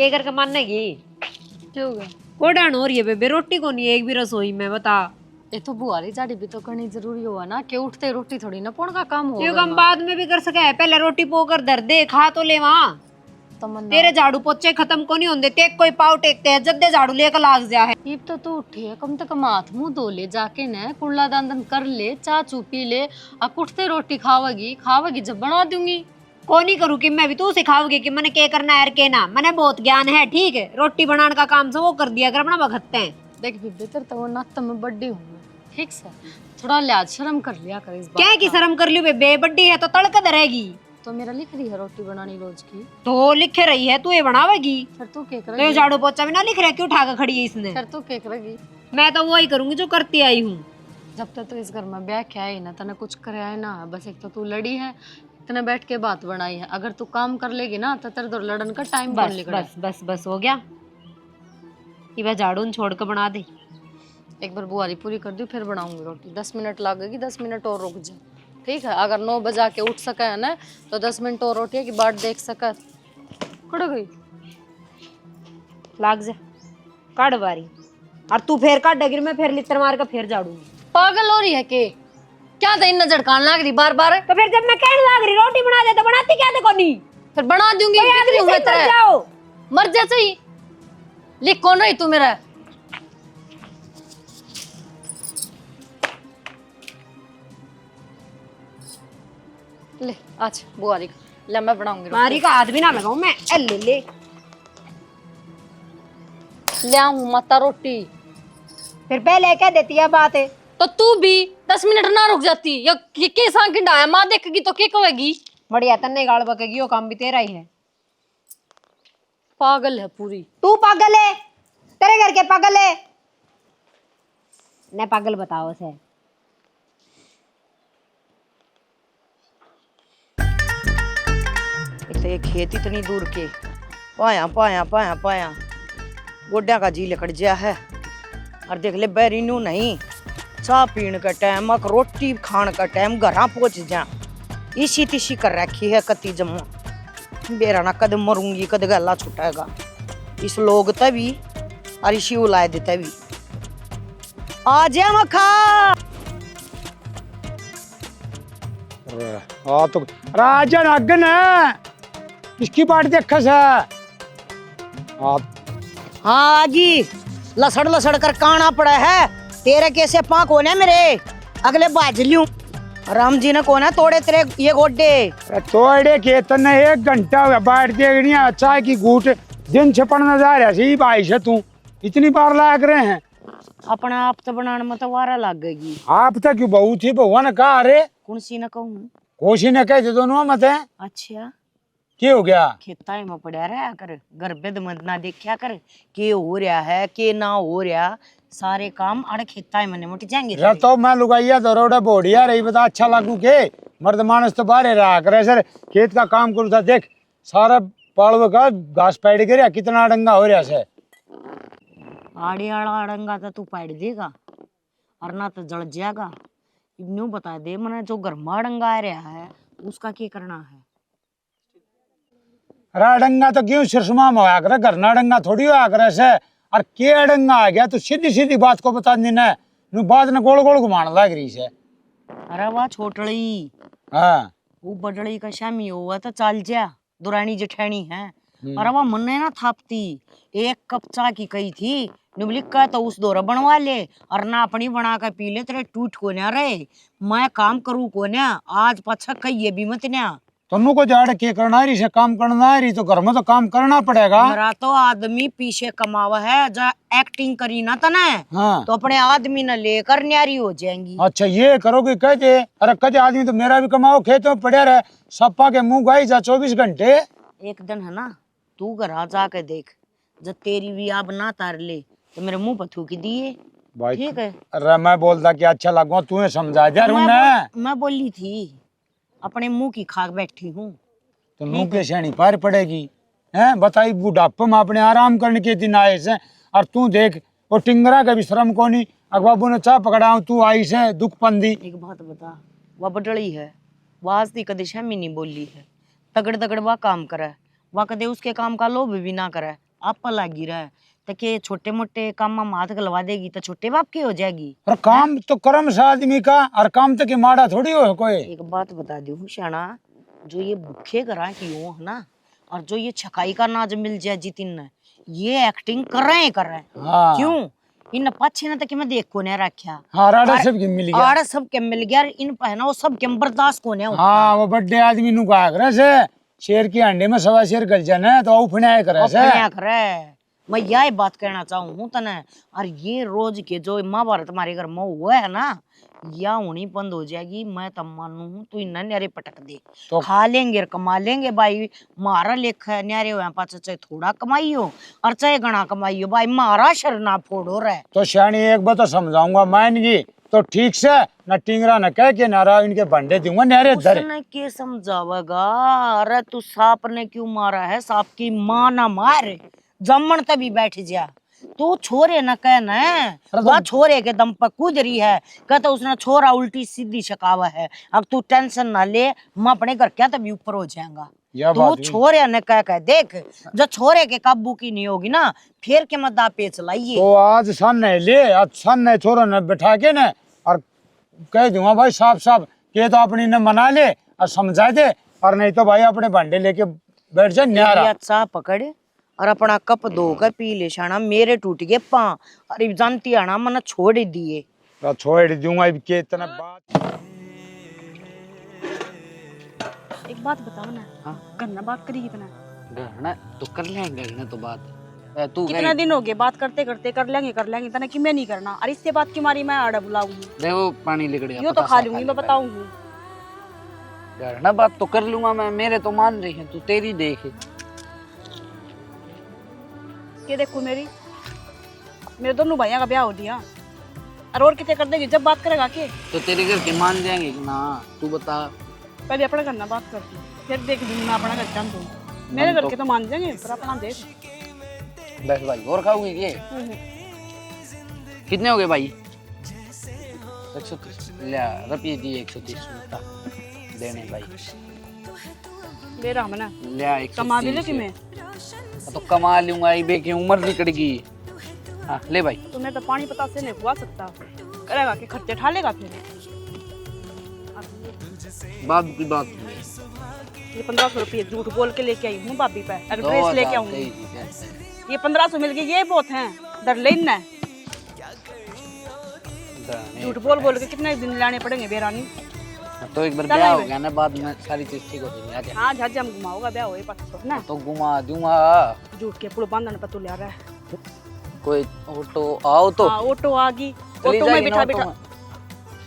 के करके मानेगी क्या होगा? कोडान हो रही है बेबे, रोटी को नहीं एक भी रसोई में बता। ये तो बुआरी जाड़ी भी तो करनी जरूरी हुआ ना कि उठते रोटी थोड़ी ना पोण का काम ये होगा काम बाद में भी कर सके है, पहले रोटी पोकर दर दे खा तो ले वहां। तमन्ना तेरे झाड़ू पोछे खत्म को नहीं होंगे, ते कोई पाव टेकते हैं जद्दे झाड़ू लेकर लाग जा है। ईब तो तू उठी है कम से कम हाथ मुंह धो ले जाके न कुल्ला दांदन कर ले चा चू पी ले अब उठते रोटी खावेगी खावेगी जब बना दूंगी। को नहीं करूँ कि मैं भी तू सिखाओगे कि मैंने क्या करना है के ना, मैंने बहुत ज्ञान है ठीक है, रोटी बनाने का काम से वो कर दिया कर अपना भगतते हैं। देख बेबे तेरे तो वो नात में बड्डी हूँ ठीक से थोड़ा लिहाज शर्म कर लिया कर इस बात क्या की का। शर्म कर लियो बेबे, बड्डी है तो तड़क रहेगी। तो मेरा लिख रही है रोटी बनानी रोज की तो लिखे रही है तू ये बनावेगी, फिर तू क्या तो ये करेगी? झाड़ू पोछा भी ना लिख रहा है, क्यों उठा के खड़ी है इसने। फिर तू क्या करेगी? मैं तो वही करूंगी जो करती आई हूँ। जब तक तू इस घर में ब्याह के आई ना तने कुछ करे आए ना बस एक तो तू लड़ी है इतने बैठ के बात बनाई है अगर तू काम कर लेगी ना तो तेरे दो लड़न का टाइम कौन बस निकले। बस बस बस हो गया, ये बार झाड़ू छोड़ के बना दे। एक बार बुआरी पूरी कर दी फिर बनाऊंगी रोटी 10 मिनट लगेगी 10 मिनट और रुक जा ठीक है। अगर 9 बजा के उठ सका है ना तो 10 मिनट और रोटी की बाट देख सका कड़ गई लाग जा काट बारी, और तू फिर काट डगिर में फिर लित्र मार के फिर झाड़ूंगी। पागल हो रही है के क्या था इन झड़कान लग रही बार बार। तो फिर जब मैं कहने लग रही रोटी बना दे तो बनाती क्या देखो नहीं, फिर बना दूंगी कोई आदमी से मर जाओ। मर जा सही लिख कौन रही तू मेरा ले आज बुआरी ले मैं बनाऊंगी रोटी। मारी का हाथ भी ना लगाऊं मैं, ले ले ले आऊं माता रोटी फिर पहले कह देती है बात है। तो तू भी 10 मिनट ना रुक जाती या के सांग किंडाया मां देखेगी तो क्या कहेगी। बढ़िया तन्ने गाल बकेगी, वो काम भी तेरा ही है। पागल है पूरी तू पागल है, तेरे घर के पागल है ने पागल बताओ से। ये खेत इतनी दूर के पाया पाया पाया पाया गोड्या का जी लकड़ गया है। और देख ले बैरी नू नहीं चाह पीने का टाइम अक रोटी खाने का टाइम घरा पहुंच जा इसी तिशी कर रखी है कति जम्मा बेरा ना कद मरूंगी कद गला छुटाएगा इस लोग तभी और इसी उलाए दे तभी आ जा मखा। हाँ तो राजन अग्न है इसकी बाट देखा सा। हाँ जी लसड़ लसड़ कर काना पड़ा है तेरे कैसे पाक होने मेरे अगले बाज लूं राम जी ने कोना तोड़े तेरे ये गोड्डे तोड़े खेतन ने 1 घंटा हुआ बाट देखनी चाय की घूट दिन छपन नजर है सी भाई से तू इतनी बार लाया करे हैं अपना आप तो बनाने में तो वारा लगेगी। आप तक क्यों बहू थी बहुआ ने कहा अरे कौन सी न कहूँ कोशी ने कहे दोनों मत है। अच्छा क्या हो गया खेता में पड़ा रहा कर घर बेद मत ना देखा कर के हो रहा है के ना हो रहा सारे काम अड़े खेता में मुट जाएंगे। तो मैं लुगाइया दरोड़ा बोढ़िया रही बता अच्छा लागू के मर्द मानस तो बाहर रहा करे सर खेत का काम करू था देख सारा पाड़व का घास पैड़ गया कितना डंगा हो रहा से आड़े आड़ा अड़ंगा तो तू पैड़ देगा और ना तो जल जाएगा। न्यू बता दे मैंने जो घर में अड़ंगा आ रहा है उसका क्या करना है। अरे डंगा तो क्यों सिरसुमा में होया करे घर ना डंगा थोड़ी होया करे से और के डंगा आ गया तो सीधी सीधी बात को बता देना नु बात न गोल गोल घुमाने लग रही से। अरे वाह छोटड़ी हाँ वो बडड़ी का शामी हुआ तो चल जा दुरानी जेठानी है। अरे वाह मन्ने ना थापती 1 कप चाय की कही थी निबलिक का तो उस दौरा बनवा ले और ना अपनी बना कर पी ले तेरे टूट को ना रहे मैं काम करूँ को ना आज पाछा कही ये भी मत ना तुमको को जाड़ के करना रही से काम करना रही तो घर में तो काम करना पड़ेगा। मेरा तो आदमी पीछे कमावा है जा एक्टिंग करी ना तने हाँ तो अपने आदमी न लेकर न्यारी हो जाएंगी। अच्छा ये करोगे कहते अरे कहते आदमी तो मेरा भी कमाओ खेत में पड़े रहे सप्पा के मुंह गाई जा 24 घंटे। एक दिन है ना तू घर आ जाके देख जब तेरी भी आप ना तार ले तो मेरे मुंह पर थूकी दिए ठीक है। अरे मैं बोलता कि अच्छा लगो तूने समझा जा मैं बोली थी अपने मुंह की खाक बैठी हूँ तो मुंह के शैनी पार पड़ेगी हैं बताई बुढ़ापे में अपने आराम करने के दिन आए से और तू देख वो टिंगरा का भी श्रम को नहीं अगबाबू ने चाह पकड़ा तू आई से दुख पंदी। एक बात बता वह बडड़ी है वह आज ती कदे शमी नहीं बोली है तगड़ तगड़ वह काम करे वह कदे उसके काम का लोभ भी ना करे आप लागी रहा है तो के छोटे मोटे काम में हाथ गलवा देगी तो छोटे बाप की हो जाएगी। और काम तो कर्म से आदमी का, और काम तो के माड़ा थोड़ी हो कोई। एक बात बता दूं शाना, जो ये भूखे करा क्यों है ना, और जो ये छकाई का नाज मिल जाए जितिन ने, ये एक्टिंग कर रहे हैं। हाँ क्यों इन पाछे ना तक मैं देख को नहीं रखा। हाँ, राडा सब की मिल गया। आड़ा सब के मिल गया, इन पहना वो सब के बर्दाश्त को नहीं। हाँ, वो बड़े आदमी नु कहा करे से शेर की अंडे में सवा शेर गल जाने तो उफने करे से। मैं यही बात कहना चाहूँ तने, और ये रोज के जो महाभारत हमारे घर में हुआ है ना, या होनी बंद हो जाएगी। मैं तब मानू हूँ तू इन्हें न्यारे पटक दे तो खा लेंगे और कमा लेंगे भाई। मारा लेख है न्यारे हो पास, चाहे थोड़ा कमाई हो और चाहे घना कमाई हो भाई, मारा शर ना फोड़ो रहे। तो श्याणी एक बात तो समझाऊंगा, मान गई तो ठीक से न टिंगरा न कह के नारा इनके भंडे दूंगा न्यारे धरे। उसने के समझावेगा? अरे तू सांप ने क्यों मारा है? सांप की माँ ना मार, जमन तभी बैठ जा। तू छोरे न कहना वह छोरे के दम पर कूद रही है, कहता उसने छोरा उल्टी सीधी शकावा है। अब तू टेंशन ना ले, मैं अपने घर क्या तभी ऊपर हो जाएगा। तू छोरे न कह देख, जो छोरे के काबू की नहीं होगी ना, फिर के मत पे चलाइए। तो आज सामने ले, आज सामने छोरा न बैठा के न और कह दूंगा भाई साफ साफ के तो अपनी ने मना ले और समझा दे, और नहीं तो भाई अपने भांडे लेके बैठ जा न्यारा। चाह पकड़ और अपना कप धोकर पी ले शाना, मेरे टूट गए पां। अरे जानती आना मैंने छोड़ दिए। छोड़ दूंगा के इतना बात। एक बात बताओ ना, हाँ? करना बात करी कितना? गहना तो कर लेंगे ना, तो बात तू कितना दिन हो गए बात करते करते, कर लेंगे तना कि मैं नहीं करना। और इससे बात की मारी मैं आड़ा बुलाऊंगी, देखो पानी लिकड़ गया, यो तो खा लूंगी मैं, बताऊंगी। गहना बात तो कर लूंगा मैं, मेरे तो मान रही है, तू तेरी देख। के देखो मेरे दोनों भाइयों का ब्याह हो दिया, और कितने कर देगी जब बात करेगा के? तो तेरे घर के मान जाएंगे कि ना, तू बता। पहले अपना करना बात करती, फिर देख लूंगी मैं अपना घर जान दूँ। मेरे घर के तो मान जाएंगे, पर अपना देख। बस भाई और खाओगी ये? कितने हो गए भाई? 130 रुपये दिए, 130 देने भाई। ले रहा मैं ना, ले कमा भी ले कि मैं तो कमा लूंगा, ये की उम्र निकलेगी। हाँ ले भाई। तुम्हें तो पानी पता से नहीं हुआ सकता, करेगा कि खर्चे ठा लेगा फिर। बात की बात ये 1500 रुपये झूठ बोल के लेके आई हूँ भाभी पे, अगर ड्रेस लेके आऊंगी। ये 1500 मिल गई, ये बहुत है दर लेना। झूठ बोल बोल के कितने दिन लाने पड़ेंगे बेरानी। तो एक बार ब्याह हो गया ना, बाद में सारी चीज ठीक हो जाएगी। आजा। हाँ झज हम घुमाओगा, ब्याह होए पास ना तो घुमा दूंगा। झूठ के पुल बांधने पर तू ले रहा है। कोई ऑटो आओ तो। हाँ ऑटो आ गई, ऑटो में बिठा बिठा।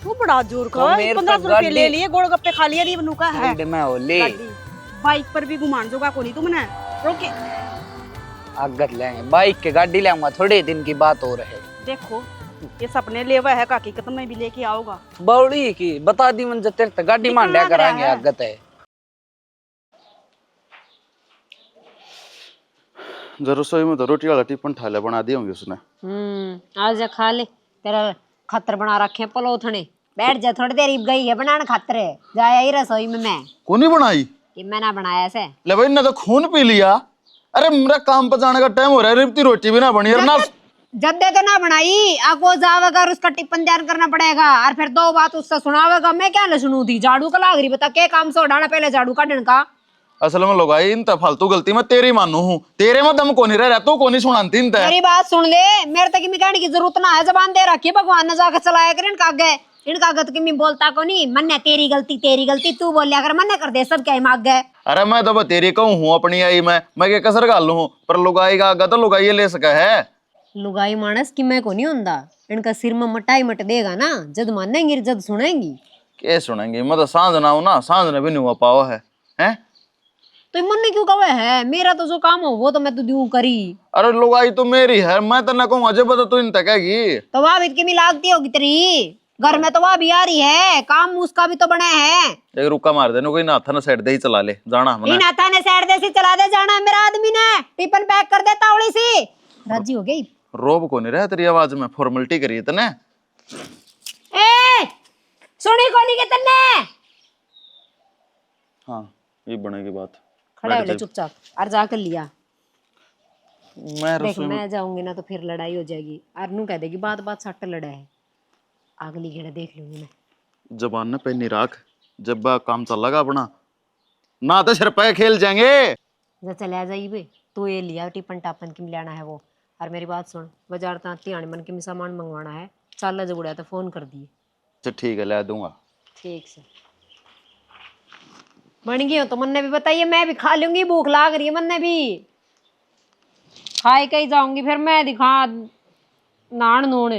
तू बड़ा जोर का 1500 रुपये ले लिए, गोलगप्पे खा लिए, रीबनू का है। मैं हो ले बाइक पर भी घुमान जोगा को नहीं तुमने रोके। आगत लेंगे बाइक के, गाड़ी लेऊंगा, थोड़े दिन की बात हो रहे। देखो ये सपने लेवा है का हकीकत में भी लेके आओगा। बड़ी की बता दी मन जब तक गाड़ी मान लिया कराएंगे। आगत है जरूर रसोई में तो रोटी वाला टिफिन थाला बना दिए होंगे उसने। आज जा खा ले, तेरा खतर बना रखे हैं पलोथने। बैठ जा, थोड़ी देर गई है बनाने खातर, जाया ही रसोई में। मैं कौन नहीं ये मैंने बनाया से। ले भाई ने तो खून पी लिया। अरे मेरा काम पर जाने का टाइम हो रहा है, रिपती रोटी भी ना बनी और ना जद्दे तो ना बनाई। आपको जावेगा और उसका टिप्पण तैयार करना पड़ेगा, और फिर 2 बात उससे सुनावेगा। मैं क्या न सुनू थी? झाड़ू का लाग रही, बता के काम से उठाना पहले झाड़ू काटने का। असल में लोग इन फालतू गलती मैं तेरी मानू हूँ, तेरे में दम को नहीं रह तू को नहीं सुनाती इन मेरी बात सुन ले, मेरे तक में कहने की जरूरत ना है। जबान दे रखी भगवान ने, जाकर चलाया कर इनका आगे। इनका गत की मैं बोलता को नहीं, मन तेरी गलती तू बोलिया कर, मन कर दे सब क्या मांग गए। अरे मैं तो तेरी कहूँ हूँ अपनी आई मैं क्या कसर गाल लू, पर लुगाई का आगा तो लुगाई ले सका है। लुगाई मानस की मैं को नहीं होंदा, इनका सिर में मटाई मट देगा ना, जद मानेंगी जद सुनेंगी। क्या सुनेंगी? मैं तो सांझ ना हूँ ना, सांझ ने भी नहीं हुआ पावा है। तो मन ने क्यों कहा है? मेरा तो जो काम हो वो तो मैं तो दूं करी। अरे लुगाई तो मेरी है, मैं तो ना कहूँ अजय बता तू इन तकेगी तो वह भी इतनी लागती होगी तेरी घर में, तो वह भी आ रही है, काम उसका भी तो बना है। एक रुका मार दे, कोई नाथा ना साइड दे ही चला ले जाना हमने। इन नाथा ने साइड दे सी चला दे जाना, मेरा आदमी ने टिफिन पैक कर देता उड़ी सी। राजी हो गई? रोब को नहीं रहा तेरी आवाज में, फॉर्मेलिटी करी तने। ए सुनी कोनी के तन्ने? हाँ ये बनेगी बात। खड़ा हो ले चुपचाप और जाकर लिया। मैं देख रसोई मैं जाऊंगी ना तो फिर लड़ाई हो जाएगी। अरनू कह देगी बात बात सट्ट लड़ा है। अगली घेड़ा देख लूंगी मैं। जबान न पे नहीं राख, जब बा काम चलेगा अपना ना तो सिर पे खेल जाएंगे। जा चले आ जाइए बे, तू ये लिया टिपन टापन की मिलाना है वो। और मेरी बात सुन, बाजार ताती आने मन के सामान मंगवाना है, चल जगुड़ा तो फोन कर दिए। अच्छा ठीक है, ला दूंगा। ठीक से बन गई हो तो मन्ने भी बताइए, मैं भी खा लूंगी, भूख लाग रही है मन्ने भी। खाए कहीं जाऊंगी फिर मैं दिखा नान नून।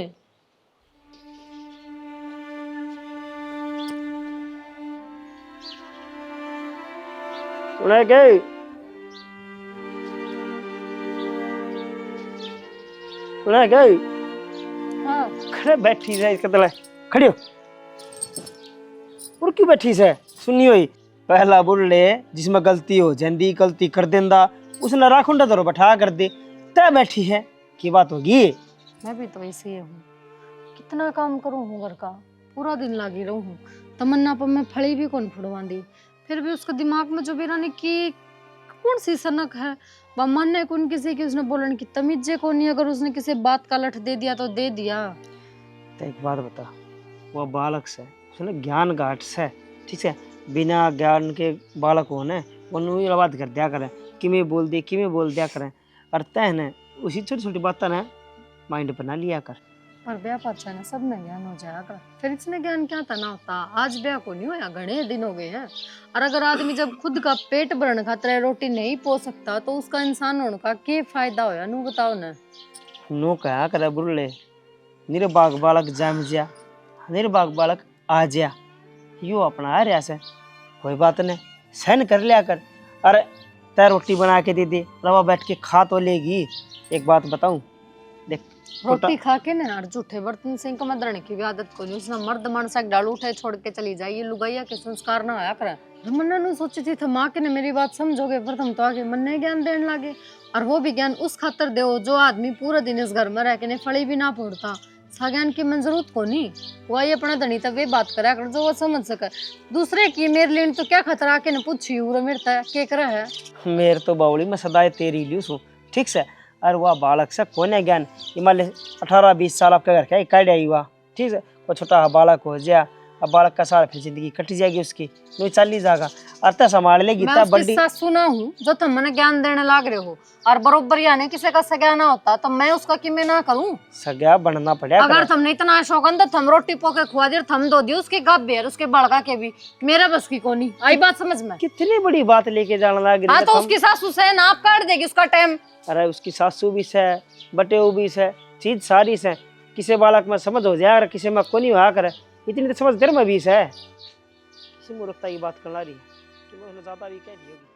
सुना गई सुना गई हाँ खड़े बैठी है इसका तले खड़ी हो और क्यों बैठी है सुनी हुई पहला बोल ले जिसमें गलती हो जंदी गलती कर देंदा उसने राखुंडा दरो बैठा कर दे तय बैठी है की बात होगी। मैं भी तो ऐसे ही हूँ, कितना काम करूँ हूँ घर का, पूरा दिन लगी रहूँ हूँ। तमन्ना पर मैं फड़ी भी कौन फुड़वा दी, फिर भी उसके दिमाग में जो बेराने की कौन सी सनक है, वह मन है कौन किसी की उसने बोलने की तमीजे को नहीं। अगर उसने किसी बात का लठ दे दिया तो दे दिया। तो एक बात बता, वो बालक से उसने ज्ञान घाट से ठीक है, बिना ज्ञान के बालक हो ने वो बात कर दिया करें कि मैं बोल दिया करें और तय ने उसी छोटी छोटी बातें ने माइंड बना लिया कर। पर ब्याह पाचा ना सब में ज्ञान हो जाया कर, फिर इसने ज्ञान क्या था ना होता। आज ब्याह को नहीं होया, घने दिन हो गए हैं। और अगर आदमी जब खुद का पेट भरने खातिर रोटी नहीं पो सकता तो उसका इंसान होने का क्या फायदा होया, नू बताओ ना। नो कहा करे बुरले निर्बाग बालक जम जा निर्बाग बालक आ जा यो अपना आ रहा से कोई बात नहीं सहन कर लिया कर। अरे तय रोटी बना के दे दे रवा बैठ के खा तो लेगी। एक बात बताऊं देख रोटी खा के ना और जूठे बर्तन से इनको मत रहने की भी आदत को नहीं। उसने मर्द मन से डाल उठे छोड़ के चली जाए, ये लुगाइया के संस्कार ना आया करे। तमन्ना ने सोची थी थमा के ने मेरी बात समझोगे, पर तुम तो आगे मन ने ज्ञान देने लगे। और वो भी ज्ञान उस खातर दो जो आदमी पूरा दिन इस घर में रह के ने फड़ी भी ना फोड़ता। सा ज्ञान की मन जरूरत को नहीं, वही अपना धनी तब वे बात करा कर जो वो समझ सके। दूसरे की मेरे लिए तो क्या खतरा के ने पूछी उरे मेरे के करे है मेरे तो बावली में सदाए तेरी लियूस हूँ ठीक से। और वह बालक से कौन है ज्ञान हिमालय 18-20 साल आपके घर का काट आई हुआ ठीक है। वो छोटा बालक हो जाए अब बालक का सारा फिर जिंदगी कट जाएगी उसकी, नहीं चल नहीं जाएगा अर्थ संभाल लेगी। मैं उसकी सास सुना हूँ जो तुम मैंने ज्ञान देने लाग रहे हो, और बरोबर यानी किसी का सगा ना होता तो मैं उसका कि मैं ना करूँ। सगा बनना पड़ेगा। अगर तुमने इतना शौकन तो तुम रोटी पोके खुआ दी, थम दो दी उसके गप भी उसके बड़का के भी, मेरा बस की कोनी आई बात समझ में। कितनी बड़ी बात लेके जाने लग रही हाँ है। तो उसकी सासू से नाप काट देगी उसका टाइम। अरे उसकी सासू भी से बटे भी से चीज सारी से किसी बालक में समझ हो जाए किसी में कोनी हुआ करे इतनी तो समझ घर में भी है। किसी मूर्खता की बात कर रही है कि मैं ज्यादा भी कह दी होगी।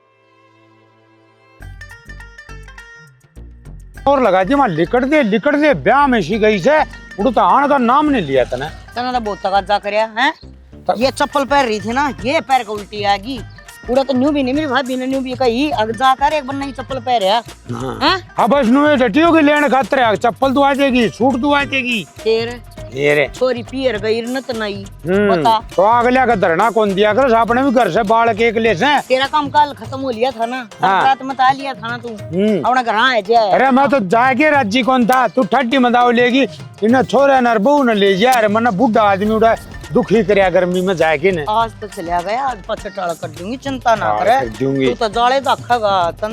और लगा जी लिकड़ दे ब्याह में सी गई से उड़ता आने का नाम नहीं लिया तने तना तो बहुत तगाजा करया है। ये चप्पल पहन रही थी ना, ये पैर का उल्टी आ गई। पूरा तो न्यू भी नहीं, मेरी भाभी ने न्यू भी कही अग जा कर एक बन्ना ही चप्पल पहन रहा हैं। हाँ बस नुए डटियो की लेने खातर चप्पल तो आ जाएगी, सूट तो आ जाएगी। तेरे छोरी पियर गई नत नहीं बता तो अगले का धरना कौन दिया कर, अपने भी घर से बाल के ले से। तेरा काम कल खत्म हो लिया था ना, रात में ता लिया था ना तू अपना घर आ जा। अरे मैं तो जाके राजी कौन था, तू ठट्टी मदाव लेगी इन्हें छोरे न बहू न ले जा। मन बुढ़ा आदमी उड़ा दुखी करया गर्मी में जाके ने। आज तो चलिया गया, आज पछे टाड़ा कर दूंगी, चिंता ना करे। दूंगी तू तो जाले रखेगा तू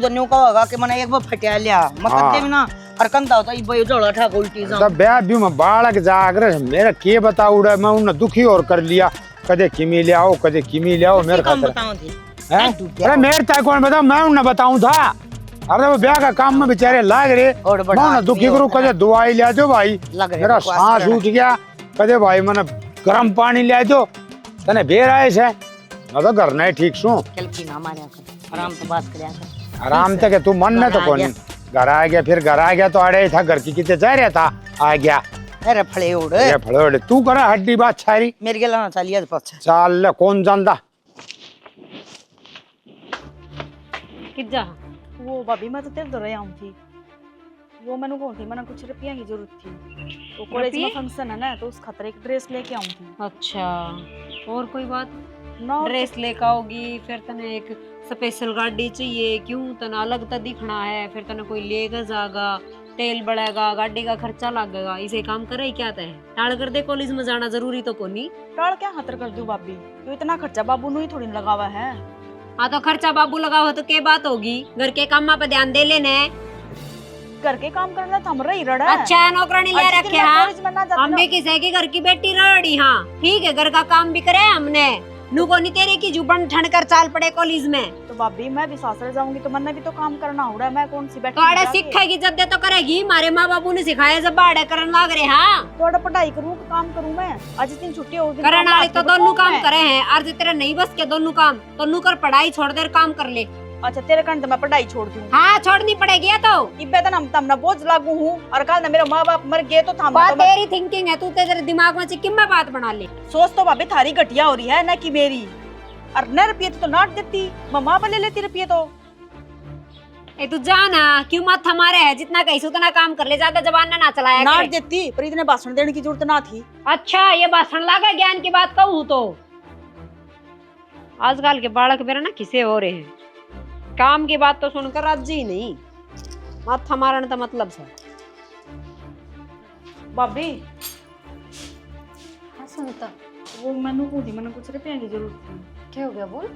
तो न्यू कहेगा कि मैंने एक बार फटिया लिया मतलब दे ना और कंधा होता ये जोड़ा ठा उल्टी जा। तब ब्याह भी में बालक जाकर मेरा के बता उड़ा, मैं उन्हें दुखी और कर लिया। कदे किमी ले आओ कदे किमी ले आओ मेरे खातिर। अरे मेरे तय कौन बताओ, मैं उन्हें बताऊं था। अरे वो ब्याह का काम में बेचारे लाग रहे, मैं दुखी करूँ कदे दवाई ले दो भाई, मेरा सांस उठ गया। कदे भाई मैंने गर्म पानी ले दो तने बेर आए से, मैं तो घर नहीं ठीक सू। चल की ना मारिया कर, आराम से बात करया कर। आराम तक तू मन में तो कौन घर आ गया, फिर घर आ गया तो अड़े था घर की कितने जा रहा था आ गया। अरे फड़े उड़ ये फड़ोड़े तू करा हड्डी बात छारी मेरे के लाना चलिए पाछे चाल ले कौन जानदा। कित जा वो भाभी मैं तो तेरे दो आऊँ थी, वो मैंने कौन थी, मैंने कुछ रुपया की जरूरत थी। तो कॉलेज में फंक्शन है ना तो उस खातर एक ड्रेस लेके आऊँ थी। अच्छा और कोई बात? ना ड्रेस लेके आओगी, फिर तने एक स्पेशल गाड़ी चाहिए, क्यों तना अलग तो दिखना है, फिर तने कोई लेकर जाएगा, तेल बढ़ेगा, गाड़ी का खर्चा लगेगा, इसे काम करे क्या तय टाल कर दे, कॉलेज में जाना जरूरी तो कोनी। टाल क्या खातर कर दूं भाभी, तो इतना खर्चा बाबू नु ही थोड़ी न लगावा है। हाँ तो खर्चा बाबू लगा हो तो क्या बात होगी, घर के कामा पे ध्यान दे लेने। घर के काम करना तो हम रही रड़ा। अच्छा है, नौकरानी ले आज रखे दिन मैं हाँ, कॉलेज में ना जाती हम ना। भी किसी की घर की बेटी रही। हाँ ठीक है, घर का काम भी करे हमने, नू को नहीं तेरे की जुबान ठंड कर चाल पड़े कॉलेज में। तो भाभी मैं भी सासरे जाऊंगी तो मैंने भी तो काम करना हो रहा है, मैं कौन सी बैठी तो आड़े सीखेगी जब दे तो करेगी, हमारे माँ बाबू ने सिखाया जब बाड़े करन लाग रहे। हाँ थोड़ा पढ़ाई करूँ कि काम करूँ मैं, आज दिन छुट्टी हो करन वाले तो दोनों काम करे हैं, अर्ज तेरे नहीं बस के दोनों काम, तो नू कर पढ़ाई छोड़ दे काम कर ले। अच्छा तेरे कारण तो मैं पढ़ाई छोड़ दूँ। हाँ छोड़नी पड़ेगी या तो इब्बे तो हम तमना बोझ लागू हूँ, और कल ना मेरे माँ बाप मर गए तो थाम बात तेरी थिंकिंग है, तू तेरे दिमाग में चिक्की में बात बना ले। सोच तो भाभी थारी घटिया हो रही है ना कि मेरी, और न रुपये तो नाट देती, मैं माँ पे ले लेती रुपये तो। ए तू जाना क्यों मत हमारे है, जितना कहीं उतना काम कर ले, ज्यादा जबान ना चलाया नाट करे। देती पर इतने भाषण देने की जरूरत ना थी। अच्छा ये भाषण लागा ज्ञान की बात कहूँ तो आजकल के बालक मेरा ना किसे हो रहे हैं, काम की बात तो सुनकर राजी ही नहीं, मत हमारा तो मतलब से। भाभी हाँ सुनीता, वो मैंने कुछ रुपये की जरूरत थी। क्या हो गया बोल।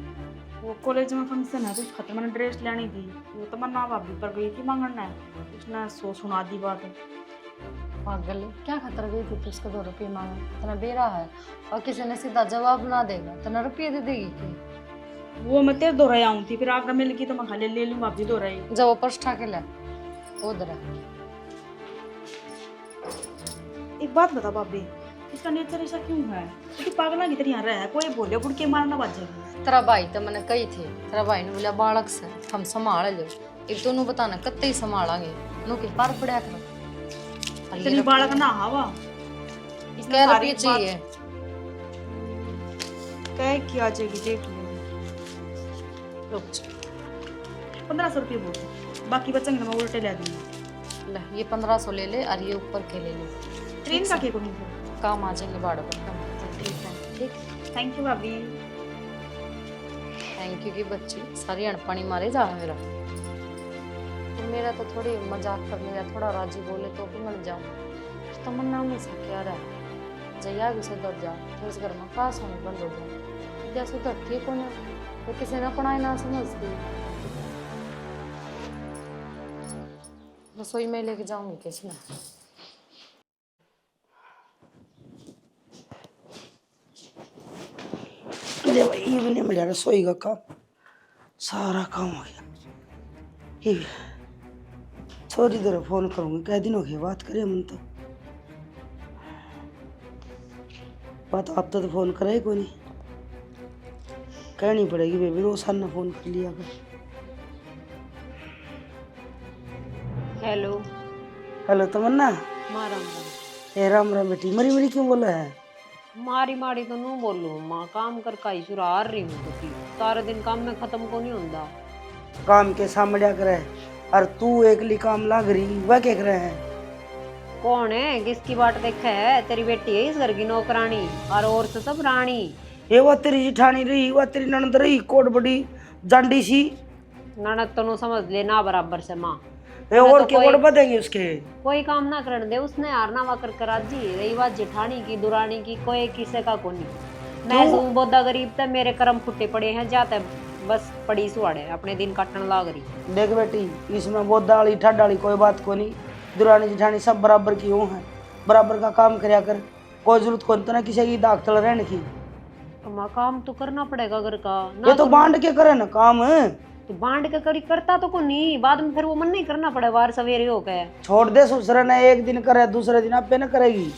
वो कॉलेज में फंक्शन है तो उस खातिर मैंने ड्रेस लेनी थी, वो तो मैं ना भाभी पर गई थी मांगना है, उसने सुना दी बात। पागल है, क्या खतरा गई थी तो उसका 2 रुपये मांगा, इतना बेरा है, और किसी ने सीधा जवाब ना देगा इतना रुपये दे देगी कि। वो मैं तेरे दोहराई आऊँ थी, फिर आकर मिल गई तो मैं खाली ले लूँ भाभी दोहराई। जब वो पर्स उठा के ले उधर है। एक बात बता भाभी, इसका नेचर ऐसा क्यों है, क्योंकि पागला की तरह यहाँ रहा है, कोई बोले बुड़ के मारना बाज जाएगी। तेरा भाई तो मैंने कही थी, तेरा भाई ने बोला बालक से हम संभाल लो, एक दोनों बताना कत्ते ही संभालांगे, नु के पार पड़ा करो। इतनी बालक ना हवा, क्या रुपये चाहिए, कह क्या चाहिए देख लो। रुक जा। 1500 रुपये बोल, बाकी बचेंगे तो मैं उल्टे ले दूंगी। ले ये 1500 ले ले और ये ऊपर के ले ले, ट्रेन का के को नहीं फिर। काम आ जाएंगे बाड़ों पर काम। ठीक है ठीक। थैंक यू भाभी। थैंक यू की बच्ची सारी अनपानी मारे जा मेरा, तो मेरा तो थोड़ी मजाक कर लिया, थोड़ा राजी बोले तो भी मर जाऊँ, तो मन नाम नहीं सके रहा जया भी सुधर जा, तो इस घर में काश होने बंद हो जाए, क्या सुधरती है कौन, तो किसी ने पढ़ाई ना समझती, रसोई में लेके जाऊंगी किसी ने। ले भाई ये भी नहीं मिला रसोई का काम, सारा काम हो गया। ये भी छोरी तरह फोन करूंगी, कई दिन हो गए बात करें मन तो बात, आप तो फोन करे ही कोई नहीं, कहनी पड़ेगी बेबी रोशन ने फोन कर लिया कर। हेलो हेलो तमन्ना, मारा ए राम राम बेटी, मरी मरी क्यों बोला है? मारी मारी तो नू बोलू माँ, काम कर का ही शुरू आ रही हूँ, तो सारा दिन काम में खत्म को नहीं होता। काम के सामने करे और तू एकली काम लाग रही, वह क्या करे है? कौन है किसकी बाट देखे है, तेरी बेटी है इस घर की नौकरानी, और से सब रानी। ये वो तेरी जिठानी रही, वह तेरी ननद रही, कोट बड़ी जांडी सी, ननद तो नू समझ ले ना बराबर से माँ, ये और के कोट बदेंगे उसके, कोई काम ना करने दे उसने, यार ना वाकर करा जी, रही बात जेठानी की दुरानी की, कोई किसे का को नहीं। मैं हूँ बोधा गरीब, तो मेरे कर्म फुटे पड़े हैं, जाते बस पड़ी सुहाड़े अपने दिन काटने लाग रही। देख बेटी इसमें बोधा वाली ठड वाली कोई बात को नहीं, दुरानी जिठानी सब बराबर की यूँ है, बराबर का काम करया कर, कोई जरूरत कौन तो ना किसी की दाखतल रहने की। माँ काम तो करना पड़ेगा घर का ना, ये तो बांट के करे ना काम, तो बांट के करी करता तो को नहीं, बाद में फिर वो मन नहीं करना पड़े बार सवेरे हो गए। छोड़ दे ससुर ने, एक दिन करे दूसरे दिन आपे न करेगी,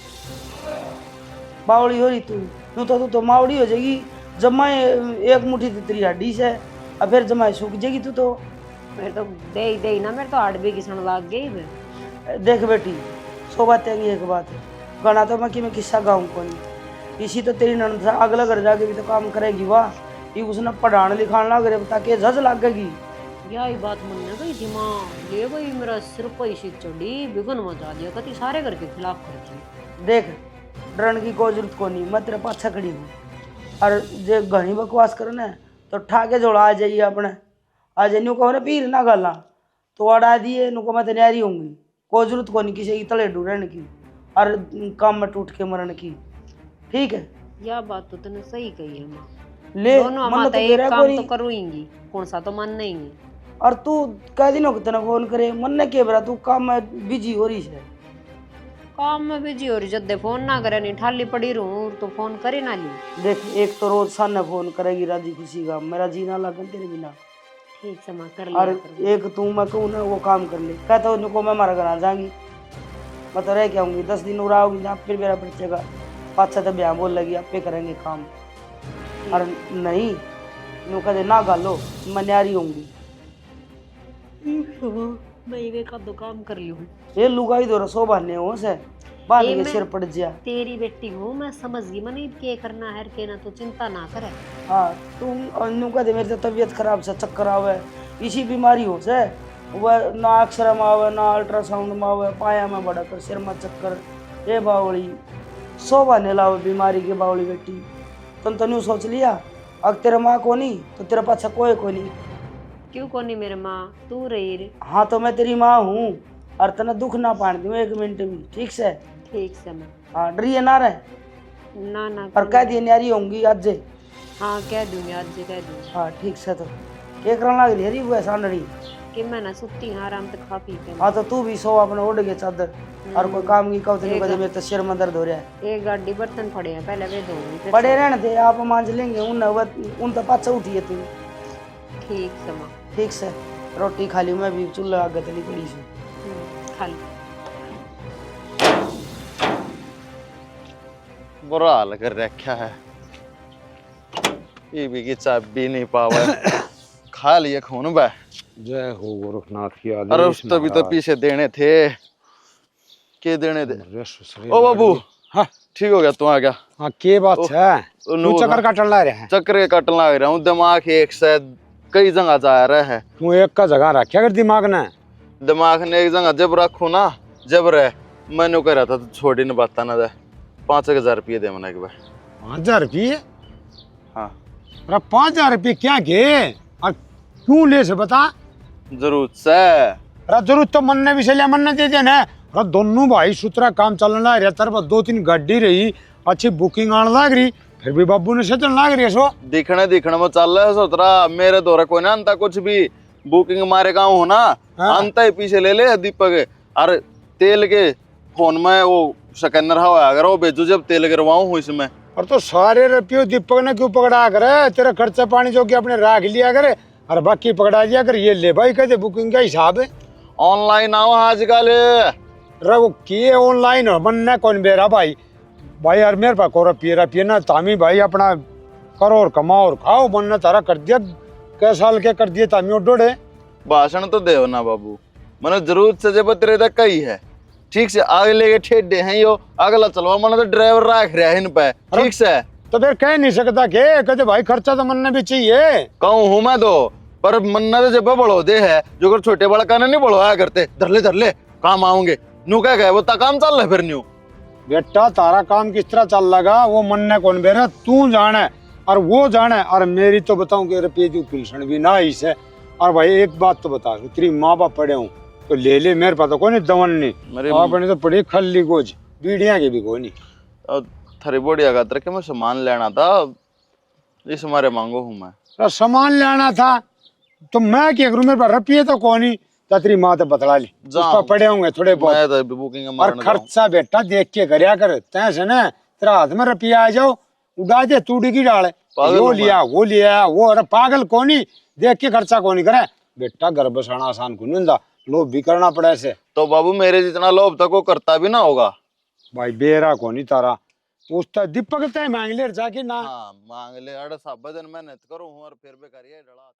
बावड़ी हो रही तू तो मावड़ी हो जाएगी, जमाए एक मुट्ठी तेरी हड्डी से और फिर जमाए सूख जाएगी तू तो। मेरे तो दे ना, मेरे तो हार्ट भी घिसण लाग गई। देख बेटी सो बात है, एक बात है गाना तो मैं कि मैं किस्सा गाऊँ को नहीं, इसी तो तेरी ननद अगला घर जाके भी तो काम करेगी, वाह ये उसने पढ़ाने लिखाने लग रहे ताकि झज लगेगी। यही बात मन में गई थी माँ, ले गई मेरा सिर पैसे चढ़ी, बिगन मचा दिया, कति सारे घर के खिलाफ करती। देख डरन की कोई जरूरत को नहीं, मैं तेरे पाछा खड़ी हूँ, और जे घनी बकवास करना है तो ठाके जोड़ा आ जाइए अपने आ जाइए नुको ने पीर ना गलना तो अड़ा दिए नुको मैं तैयारी होंगी कोई जरूरत को नहीं किसी की तले ढूंढने की और काम में टूट के मरने की ठीक है। यह बात तो तूने सही कही है माँ। ले दोनों मन माता तो एक तेरा काम कोई तो करूंगी, कौन सा तो मन नहीं है। और तू कह दिनों तना फोन करे मन ने के बरा तू काम में बिजी हो रही है। काम में बिजी हो रही, जब फोन ना करे नहीं ठाली पड़ी रहूं तो फोन करे ना ली। देख एक तो रोज सामने फोन करेगी राजी खुशी का मेरा जीना लगन तेरे बिना। ठीक से माँ कर और लिया एक तू मैं कहूँ ना वो काम कर ले कहता हूँ उनको मैं हमारा घर आ जाऊंगी मैं तो रह के आऊँगी 10 दिन और आओगी जहाँ फिर मेरा बच्चेगा 5-6 तो ब्याह बोल लगी आप पे करेंगे काम। और नहीं यूँ कहते ना गालो मैं न्यारी होंगी मैं ये का दो काम कर लियो। ये लुगाई दो रसो बांधने हो से बांध ये के मैं- सिर पड़ जा। तेरी बेटी हूँ मैं, समझ गई मैंने के करना है के ना, तो चिंता ना करे। हाँ तुम यूँ कहते मेरी तो तबीयत खराब से चक्कर आवे इसी बीमारी हो से वह ना अक्सर में आवे ना अल्ट्रासाउंड में आवे पाया में बड़ा कर सिर में चक्कर ये बावली सो बहाने लावे बीमारी की बावली बेटी। तुम तो न्यू सोच लिया अगर तेरा माँ को नहीं तो तेरा पाछा कोई को नहीं। क्यों कोनी मेरे माँ, तू रही रे। हाँ तो मैं तेरी माँ हूँ और तना दुख ना पान दूँ 1 मिनट भी ठीक से। ठीक से माँ। हाँ डरिए ना रहे ना ना और कह दिए न्यारी होंगी आज जे। हाँ कह दूंगी, आज से कह दूंगी हाँ ठीक से तो एक रन लग रही है वो ऐसा नहीं कि मैं ना सुती हाँ आराम से खा पी के। हाँ तो तू भी सो अपने ओढ़ के चादर और कोई काम की कहो तो नहीं कहते मेरे तो सिर में दर्द हो रहा है। एक गाड़ी बर्तन पड़े हैं पहले वे धोऊंगी फिर बड़े रहने थे आप मांझ लेंगे उन तो पाछा उठी है तू ठीक से माँ। ठीक से रोटी खा ली मैं भी चूल्हा आगे तली पड़ी से खा ली। बुरा हाल कर रखा है ये भी की चाबी नहीं पावा खा लिए खून बे। जय हो गोरखनाथ की आदेश। अरे उस तभी तो पीछे देने थे के देने थे। ओ बाबू हाँ ठीक हो गया तू आ गया। हाँ के बात है तू चक्कर काटने ला रहा है। चक्कर काटने लग रहा हूँ दिमाग एक से कई जगह जा रहा है। तू एक का जगह रखा कर दिमाग ने। दिमाग ने एक जगह जब रखू ना जब रहे मैंने कह रहा था तो छोड़ी ने बात ना दे 5,000 रुपये दे मना के भाई। 5,000 रुपये? हाँ अरे 5,000 रुपये क्या के और क्यों ले से बता। जरूरत से अरे जरूरत तो मन ने भी से लिया मन ने दे देना। अरे दोनों भाई सुतरा काम चलने लग रहा तरफ 2-3 गाड़ी रही अच्छी बुकिंग आने लग रही फिर भी बाबू ने सचन लग रही है सो दिखने में चल रहा है सोतरा मेरे दौरा कोई ना अंता कुछ भी बुकिंग मारे गाँव हो ना अंता ही पीछे ले ले दीपक। अरे तेल के फोन में वो स्कैनर हवा अगर वो भेजू जब तेल गिरवाऊं हूँ इसमें। और तो सारे रुपये दीपक ने क्यों पकड़ा करे तेरा खर्चा पानी जो कि अपने राख लिया करे और बाकी पकड़ा दिया कर ये ले भाई कहते बुकिंग का हिसाब है। ऑनलाइन आओ आजकल अरे वो किए ऑनलाइन हो बनना कौन बेरा भाई भाई यार मेरे पास को रुपये ना तामी भाई अपना करो और कमाओ और खाओ बनना तारा कर दिया कै साल के कर दिए तामी डोड़े भाषण तो दे ना बाबू मैंने जरूरत से जब तेरे तक कही है ठीक से आगे लेके ठेडे हैं यो अगला चलवा मैंने तो ड्राइवर रख रहा है इन पे ठीक से। तो फिर कह नहीं सकता के कहते भाई खर्चा तो मनने भी चाहिए। कहूँ हूँ मैं तो पर मन्ना तो जब बढ़ो दे है जो कर छोटे बड़ा का नहीं बढ़ोया करते धर ले काम आऊंगे नू क्या गए वो काम चल रहा फिर न्यू। बेटा तारा काम किस तरह चल लगा वो मनने कौन बेरा तू जाने और वो जाने और मेरी तो बताऊं कि रुपये की पेंशन भी ना इसे। और भाई एक बात तो बता तेरी माँ बाप पढ़े हूँ तो ले ले मेरे पास तो कोई नहीं दवन नहीं आपने तो पड़ी खल्ली गोज बीड़िया की भी कोई नहीं। थरी बढ़िया का तरह मैं सामान लेना था इस मारे मांगो हूँ मैं सामान लेना था तो मैं क्या करूँ मेरे पास रुपये तो कौन ही तेरी माँ तो बतला ली पड़े होंगे थोड़े बहुत बुकिंग और खर्चा बेटा देख के करया कर तैसे न तेरा हाथ में रुपया आ जाओ उड़ा दे तूड़ी की डाले वो लिया वो अरे पागल कोनी देख के खर्चा कोनी करे बेटा घर बसाना आसान को नहीं लोभ भी करना पड़े ऐसे। तो बाबू मेरे जितना लोभ तक वो करता भी ना होगा भाई बेरा कोनी तारा उसका दीपक तय मांग ले जाके ना। हाँ मांग ले अरे सब दिन मेहनत करूँ और फिर भी करिए डला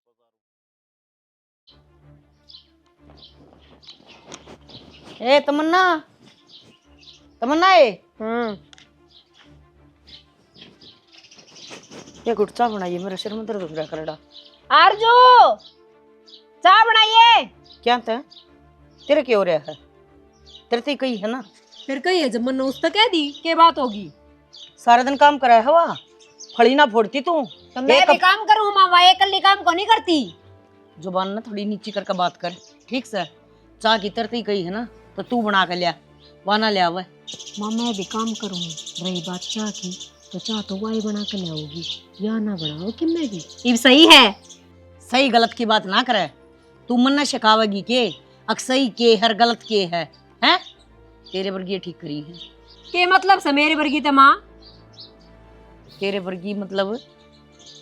ए तमन्ना तमन्ना ये गुट चाय बनाइए मेरा सिर में दर्द हो रहा करड़ा। आरजू चाय बनाइए। क्या था तेरे क्या हो रहा है तेरे तो कही है ना फिर कही है जब मन उस तक कह दी क्या बात होगी। सारा दिन काम कराया हवा फड़ी ना फोड़ती तू। तो मैं एक भी काम करूँ मामा, ये कल्ली काम को नहीं करती। जुबान ना थोड़ी नीची करके बात कर, ठीक से। चाह की तरती कही है ना तो तू बना के लिया, वाना लिया हुआ। माँ मैं भी काम करूँ, रही बात चाह की तो चाह तो वाई बना के लाओगी या ना बनाओ कि मैं भी। ये सही है। सही गलत की बात ना करे, तू मन ना शिकावेगी के अक सही के हर गलत के है, हैं? तेरे वर्गी ठीक करी है। के मतलब से मेरे वर्गी तो माँ? तेरे वर्गी मतलब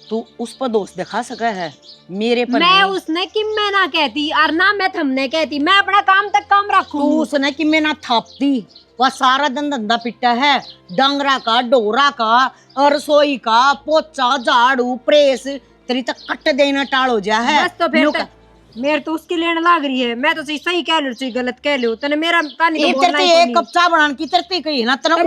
तू उस पर दोस्त दिखा सका है, मेरे पर मैं नहीं। उसने कि मैं ना कहती और ना मैं थमने कहती, मैं अपना काम तक काम रखूं। तू उसने कि मैं ना थापती, वह सारा दिन धंधा पिटा है, डंगरा का, डोरा का और रसोई का, पोचा, झाड़ू, प्रेस, तेरी तक कट देना टाल हो जा है। बस तो फिर मेरे तो उसकी लेने लाग रही है। मैं तो सही कह लो सही गलत कह लो, तने मेरा कहानी तो बोलना ही एक कप चाय बनाने की तरती कही है ना, तना तो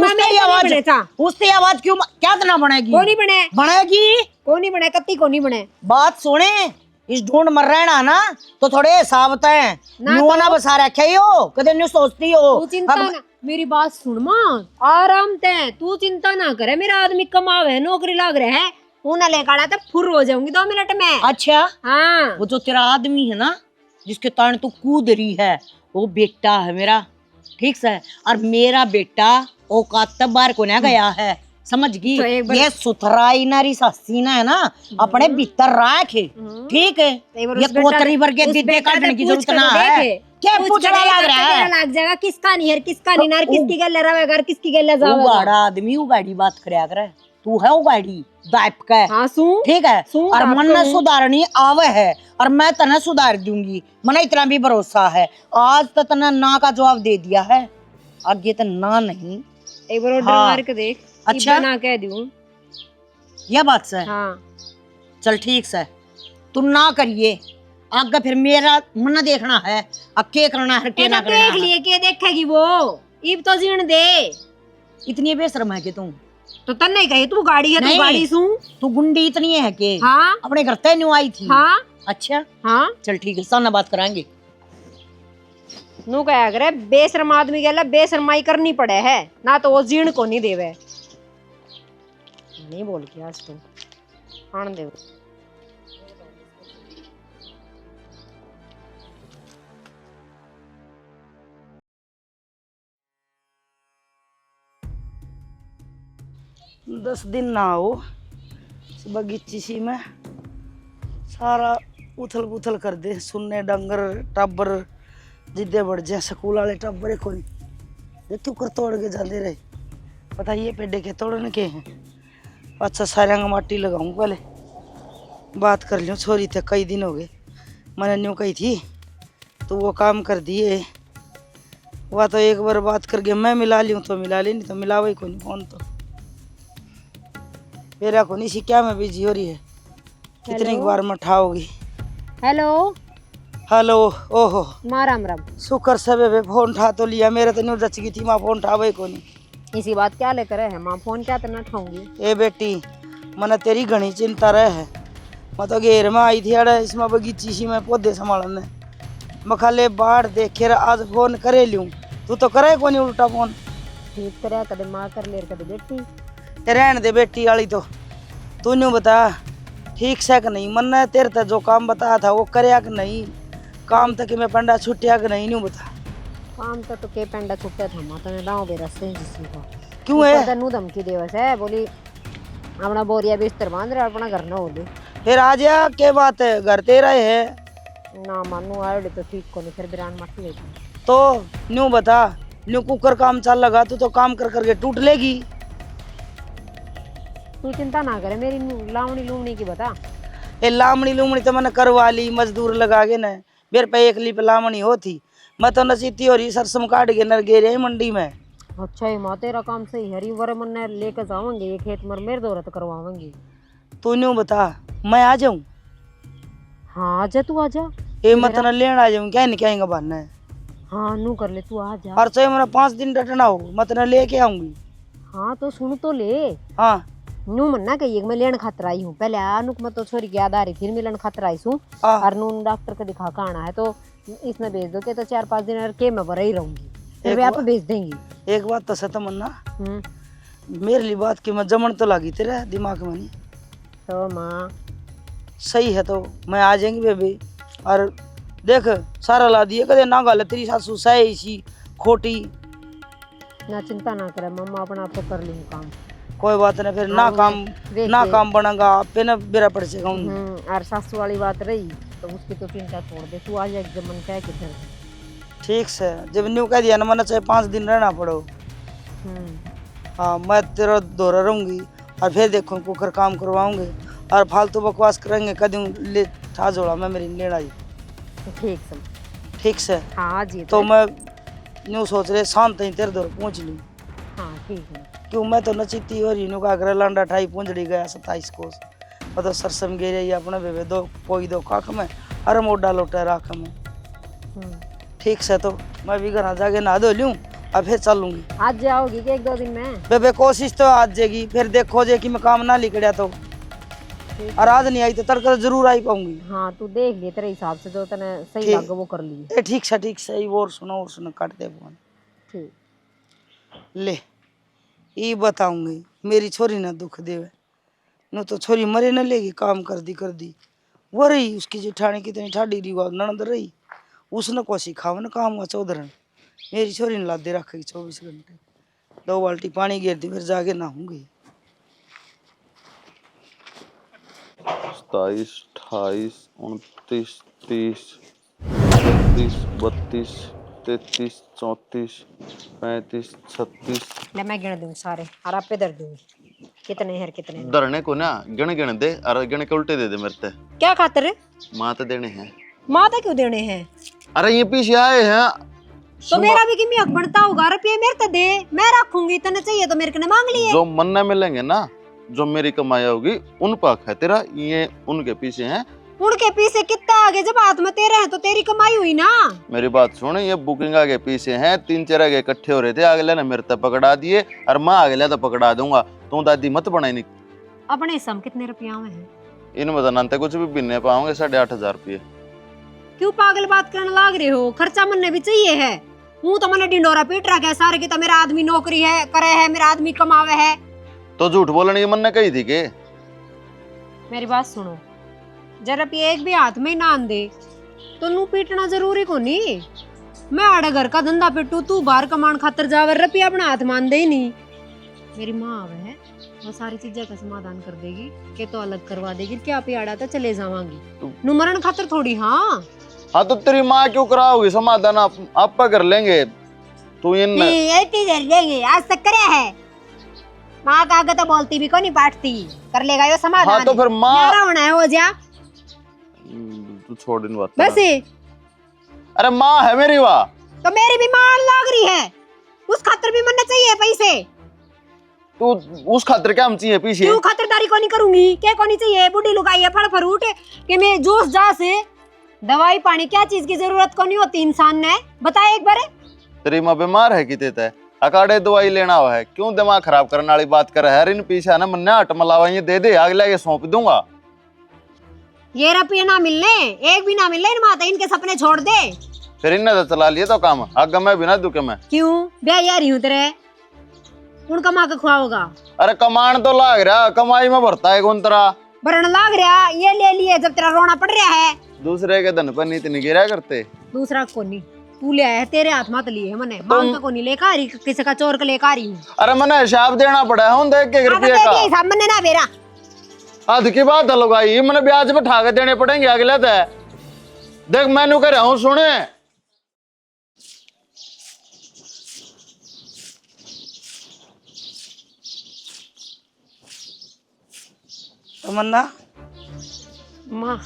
उसकी आवाज क्यों क्या तना बनेगी? को नहीं बने, बनेगी, को नहीं बने, कत्ती को नहीं बने। बात सुने, इस ढूंढ मर रहना ना तो थोड़े हिसाब तय ना बसा रखे हो, कदे न्यू सोचती हो। तू चिंता ना, मेरी बात सुन मां, आराम तय, तू चिंता ना करे। मेरा आदमी कमावे, नौकरी लाग रहे है, उन्हें लेकर तो फुर हो जाऊंगी 2 मिनट में। अच्छा हाँ, वो जो तेरा आदमी है ना जिसके तान तू कूद रही है, वो बेटा है मेरा, ठीक से। और मेरा बेटा औकात तब बार को ना गया है, समझ गई? तो ये सुथराई नारी ससीना है ना अपने भीतर रखे, ठीक है? ये कोतरी भर के दीदे काटने की जरूरत ना है। क्या पूछना लग रहा है? लग जाएगा किसका नहीं है, किसका नहीं ना, किसकी गले रवेगा, किसकी गले जावेगा। उगाड़ा आदमी उगाड़ी बात करया करे, तू है उगाड़ी दाइप का, हाँ सू, ठीक है? सू और मन में सुधारनी आवे है और मैं तना सुधार दूंगी, मना इतना भी भरोसा है। आज तो तना ना का जवाब दे दिया है, आगे तो ना नहीं। एक बार ऑर्डर मार के देख। अच्छा ना कह दूं, यह बात से हाँ चल ठीक से, तू ना करिए आगे, फिर मेरा मन देखना है अब के करना है के ना करना देख है। लिए के देखेगी वो, इब तो जीण दे। इतनी बेशरम है कि तू, तो तन नहीं कही तू गाड़ी है, तू गाड़ी सू। तू गुंडी इतनी है कि हाँ अपने घर तय न्यू आई थी। हाँ अच्छा हाँ, चल ठीक है, सामने बात कराएंगे। नू कहा करे बेशरम आदमी के बेशरमाई करनी पड़े है ना, तो वो जीण को नहीं देवे। नहीं बोल के आज तो आन दे। दस दिन ना हो इस बगीची सी में, सारा उथल पुथल कर दे, सुनने डंगर टब्बर जिद्दे बढ़ जाए, स्कूल वाले टब्बर को नहीं तू कर तोड़ के जाते रहे। पता ये पेड़े के तोड़ने के हैं। अच्छा सारे अंग माटी लगाऊं, पहले बात कर लूँ। छोरी थे कई दिन हो गए, मैंने न्यू कही थी तो वो काम कर दिए। वह तो एक बार बात करके मैं मिला लूँ तो मिला ली, नहीं तो मिलावा ही कोई फोन तो मेरा को नहीं सी क्या मैं बिजी हो रही है, कितनी बार मैं उठाओगी। हेलो हेलो, ओहो माँ राम राम। शुक्र सबे फोन उठा तो लिया, मेरे तो न्यू जच गई थी माँ फोन उठावे को नहीं। इसी बात क्या लेकर है माँ, फोन क्या तो उठाऊंगी। ए बेटी मना तेरी घनी चिंता रहे है, मैं तो घेर में आई थी अड़े इसमें बगीची सी में पौधे संभालने, मैं खाले बाढ़ देखे आज फोन करे लूँ, तू तो करे को नहीं उल्टा फोन। ठीक करे कदे माँ कर ले कदे बेटी, रहने दे बेटी वाली तो तू न्यू बता ठीक से कि नहीं, मन ने तेरे तक जो काम बताया था वो करया कि नहीं, काम तक मैं पंडा छुट्टिया कि नहीं, न्यू बता। काम तो के पेंडा छुट्टा था माँ, तने दाव बेरा से जिसी को क्यों है तनु धमकी देवस है, बोली अपना बोरिया बिस्तर बांध रहा अपना घर ना हो ले। फिर आ जा, क्या बात है घर तेरा है ना मानू आए तो ठीक को नहीं, फिर बिरान माटी है तो न्यू बता। न्यू कुकर काम चल लगा तू तो काम कर करके टूट लेगी। तू चिंता ना करे, मेरी लावणी लूमनी की बता। ये लामड़ी लूमड़ी तो मैंने करवा ली, मजदूर लगा के न, मेरे पे एक लीप लामणी होती, मैं तो नसीती हो रही सरसम काट के नर गे रही मंडी में। अच्छा है माँ तेरा काम सही है, वर मन लेकर जावांगे ये खेत मर मेरे दौरत करवावांगे। तू न्यू बता मैं आ जाऊं? हाँ आजा तू आजा, ये मत न लेने आ जाऊं, क्या नहीं कहेंगे बहाना है। हाँ नू कर ले तू आजा। और चाहे मेरा 5 दिन डटना हो मत न लेके आऊंगी। हाँ तो सुन तो ले, हाँ नू मन्ना कही मैं लेन खातर आई हूँ, पहले अनुक मैं तो छोरी की याद आ रही फिर मिलन खातर आई हूँ, और नू डॉक्टर को दिखा कर आना है तो इसमें भेज दो के तो 4-5 दिन और के मैं बरा ही रहूंगी, फिर वे आप भेज देंगी। एक बात तो सत मन्ना, मेरे लिए बात की मैं जमन तो लगी तेरे दिमाग में नहीं तो माँ सही है तो मैं आ जाएंगी बेबी। और देख सारा ला दिए कदे ना गल तेरी सासू सही सी खोटी। ना चिंता ना करे मम्मा, अपना आप तो कर लूंगी काम। कोई बात नहीं फिर ना काम बनेगा पे ना बेरा पड़ जाएगा। और सासू वाली बात रही तो उसकी तो चिंता छोड़ दे, तू आ जाए जमन कह किधर। ठीक से जब न्यू कह दिया ना मैंने चाहे 5 दिन रहना पड़ो। हाँ मैं तेरा दौरा रहूंगी और फिर देखो कुकर काम करवाऊंगी और फालतू बकवास करेंगे कदम ले था जोड़ा मैं मेरी लड़ाई। ठीक से हाँ जी। तो मैं न्यू सोच रहे शाम तक तेरे दौर पहुंच लूँ। हाँ ठीक है। क्यों मैं तो नचीती और यूं का कर लांडा ठाई पुंजड़ी गया 27 कोस मैं तो सरसम गे रही अपने बेबे दो कोई दो काख में अरे मोटा लोटा राख में। ठीक से तो मैं भी घर जाके नहा धो लूँ और फिर चलूंगी। आज जाओगी कि 1-2 दिन में? बेबे कोशिश तो आज जाएगी फिर देखो जे कि मैं काम ना लिखड़ा तो और आज नहीं आई तो तड़का जरूर आई पाऊंगी। हाँ तू देख ले तेरे हिसाब से जो तने सही लगे वो कर लिए। ठीक से और सुनो काट दे फोन। ठीक ले ये बताऊंगी मेरी छोरी ना दुख देवे न तो छोरी मरे न लेगी काम कर दी वो रही उसकी जेठानी कितनी ठाडी रही ननद रही उसने को सिखाव न काम हुआ चौधरन मेरी छोरी ने लादे रखेगी 24 घंटे 2 बाल्टी पानी गिर दी फिर जाके नहाऊंगी। 27, 28, 29, 30, 32, 33, 34, 35, 36। ले मैं गिन दूंगी सारे और आप पे दर दूंगी कितने हैं कितने। धरने को ना गिन दे और गिन के उल्टे दे दे मेरे ते। क्या खातिर? माँ तो देने हैं। माँ तो क्यों देने हैं? अरे ये पीछे आए हैं तो मेरा भी किमी हक बनता होगा, रुपये मेरे तो दे, मैं रखूंगी, तने चाहिए तो मेरे को मांग लिए। जो मन में मिलेंगे ना जो मेरी कमाई होगी उन पर हक है तेरा, ये उनके पीछे हैं। उनके पीछे कितना आगे जब हाथ में तेरे हैं तो तेरी कमाई हुई ना। मेरी बात सुन, ये बुकिंग आगे पीछे हैं 3-4 आगे इकट्ठे हो रहे थे, अगले ने मेरे तक पकड़ा दिए और मैं अगले तो पकड़ा दूंगा। तू दादी मत बनाई नहीं। अपने सम कितने रुपया में है? इन बदनाते कुछ भी बिनने पाओगे 8,500 रुपये। क्यों पागल बात करने लाग रहे हो? खर्चा मनने भी चाहिए है। हूँ तो मैंने डिंडोरा पीट रखा है सारे की, तो मेरा आदमी नौकरी है करे है, मेरा आदमी कमावे है। तो झूठ बोलने की मन ने कही थी के? मेरी बात सुनो, जरा भी एक भी हाथ में ना आन दे तो नू पीटना जरूरी को नहीं। मैं आड़े घर का धंधा पिटू, तू बाहर कमान खातर जावर रुपया अपना हाथ मान दे ही नहीं। मेरी माँ आवे है वो सारी चीजें का समाधान कर देगी के तो अलग करवा देगी, क्या पियाड़ा तो चले जावांगी नू मरण खातर थोड़ी। हाँ हाँ तो तेरी माँ क्यों कराओगी समाधान? आप कर लेंगे। तू इन आज तक करे है माँ का आगे तो बोलती भी को नहीं बांटती, कर लेगा यो समाधान। हाँ तो फिर माँ होना है हो जा तू छोड़ इन बात बस। अरे माँ है मेरी वाह, तो मेरी भी मां लग रही है, उस खातर भी मनना चाहिए पैसे। तू उस खातिर क्या हम चाहिए पीछे? क्यों खातिरदारी को नहीं करूंगी? क्या को नहीं चाहिए? बूढ़ी लुगाई है फड़ फरूट कि मैं जोश जा से दवाई पानी क्या चीज की जरूरत को नहीं होती इंसान ने, बता एक बार। तेरी माँ बीमार है कि तेता है अकाड़े दवाई लेना हुआ है, क्यों दिमाग खराब करने वाली बात कर रहा है? इन पीछे ना मन्ने हट मलावा ये दे दे, अगला ये सौंप दूंगा। ये रुपये ना मिलने, एक भी ना मिलने इन माता, इनके सपने छोड़ दे। फिर इनने तो चला लिए तो काम आगे मैं बिना दुखे में। क्यों ब्याह यारी हूँ तेरे, उनका माँ का खुआओगा? अरे कमान तो लाग रहा, कमाई में भरता है कौन तरह भरण लाग रहा, ये ले लिए जब तेरा रोना पड़ रहा है। दूसरे के धन पर नीति नहीं गिरा करते। दूसरा कोनी तू ले आया, तेरे हाथ मत लिए है मैंने, मांग का कोनी लेकर आ रही, किसी का चोर का लेकर आ रही हूँ। अरे मैंने हिसाब देना पड़ा है, देख के रुपये का हिसाब मैंने ना मेरा आध की बात है लोगाई, मैंने ब्याज पे ठा के देने पड़ेंगे अगले तो। देख मैनू कह रहा हूँ सुने, तमन्ना माँ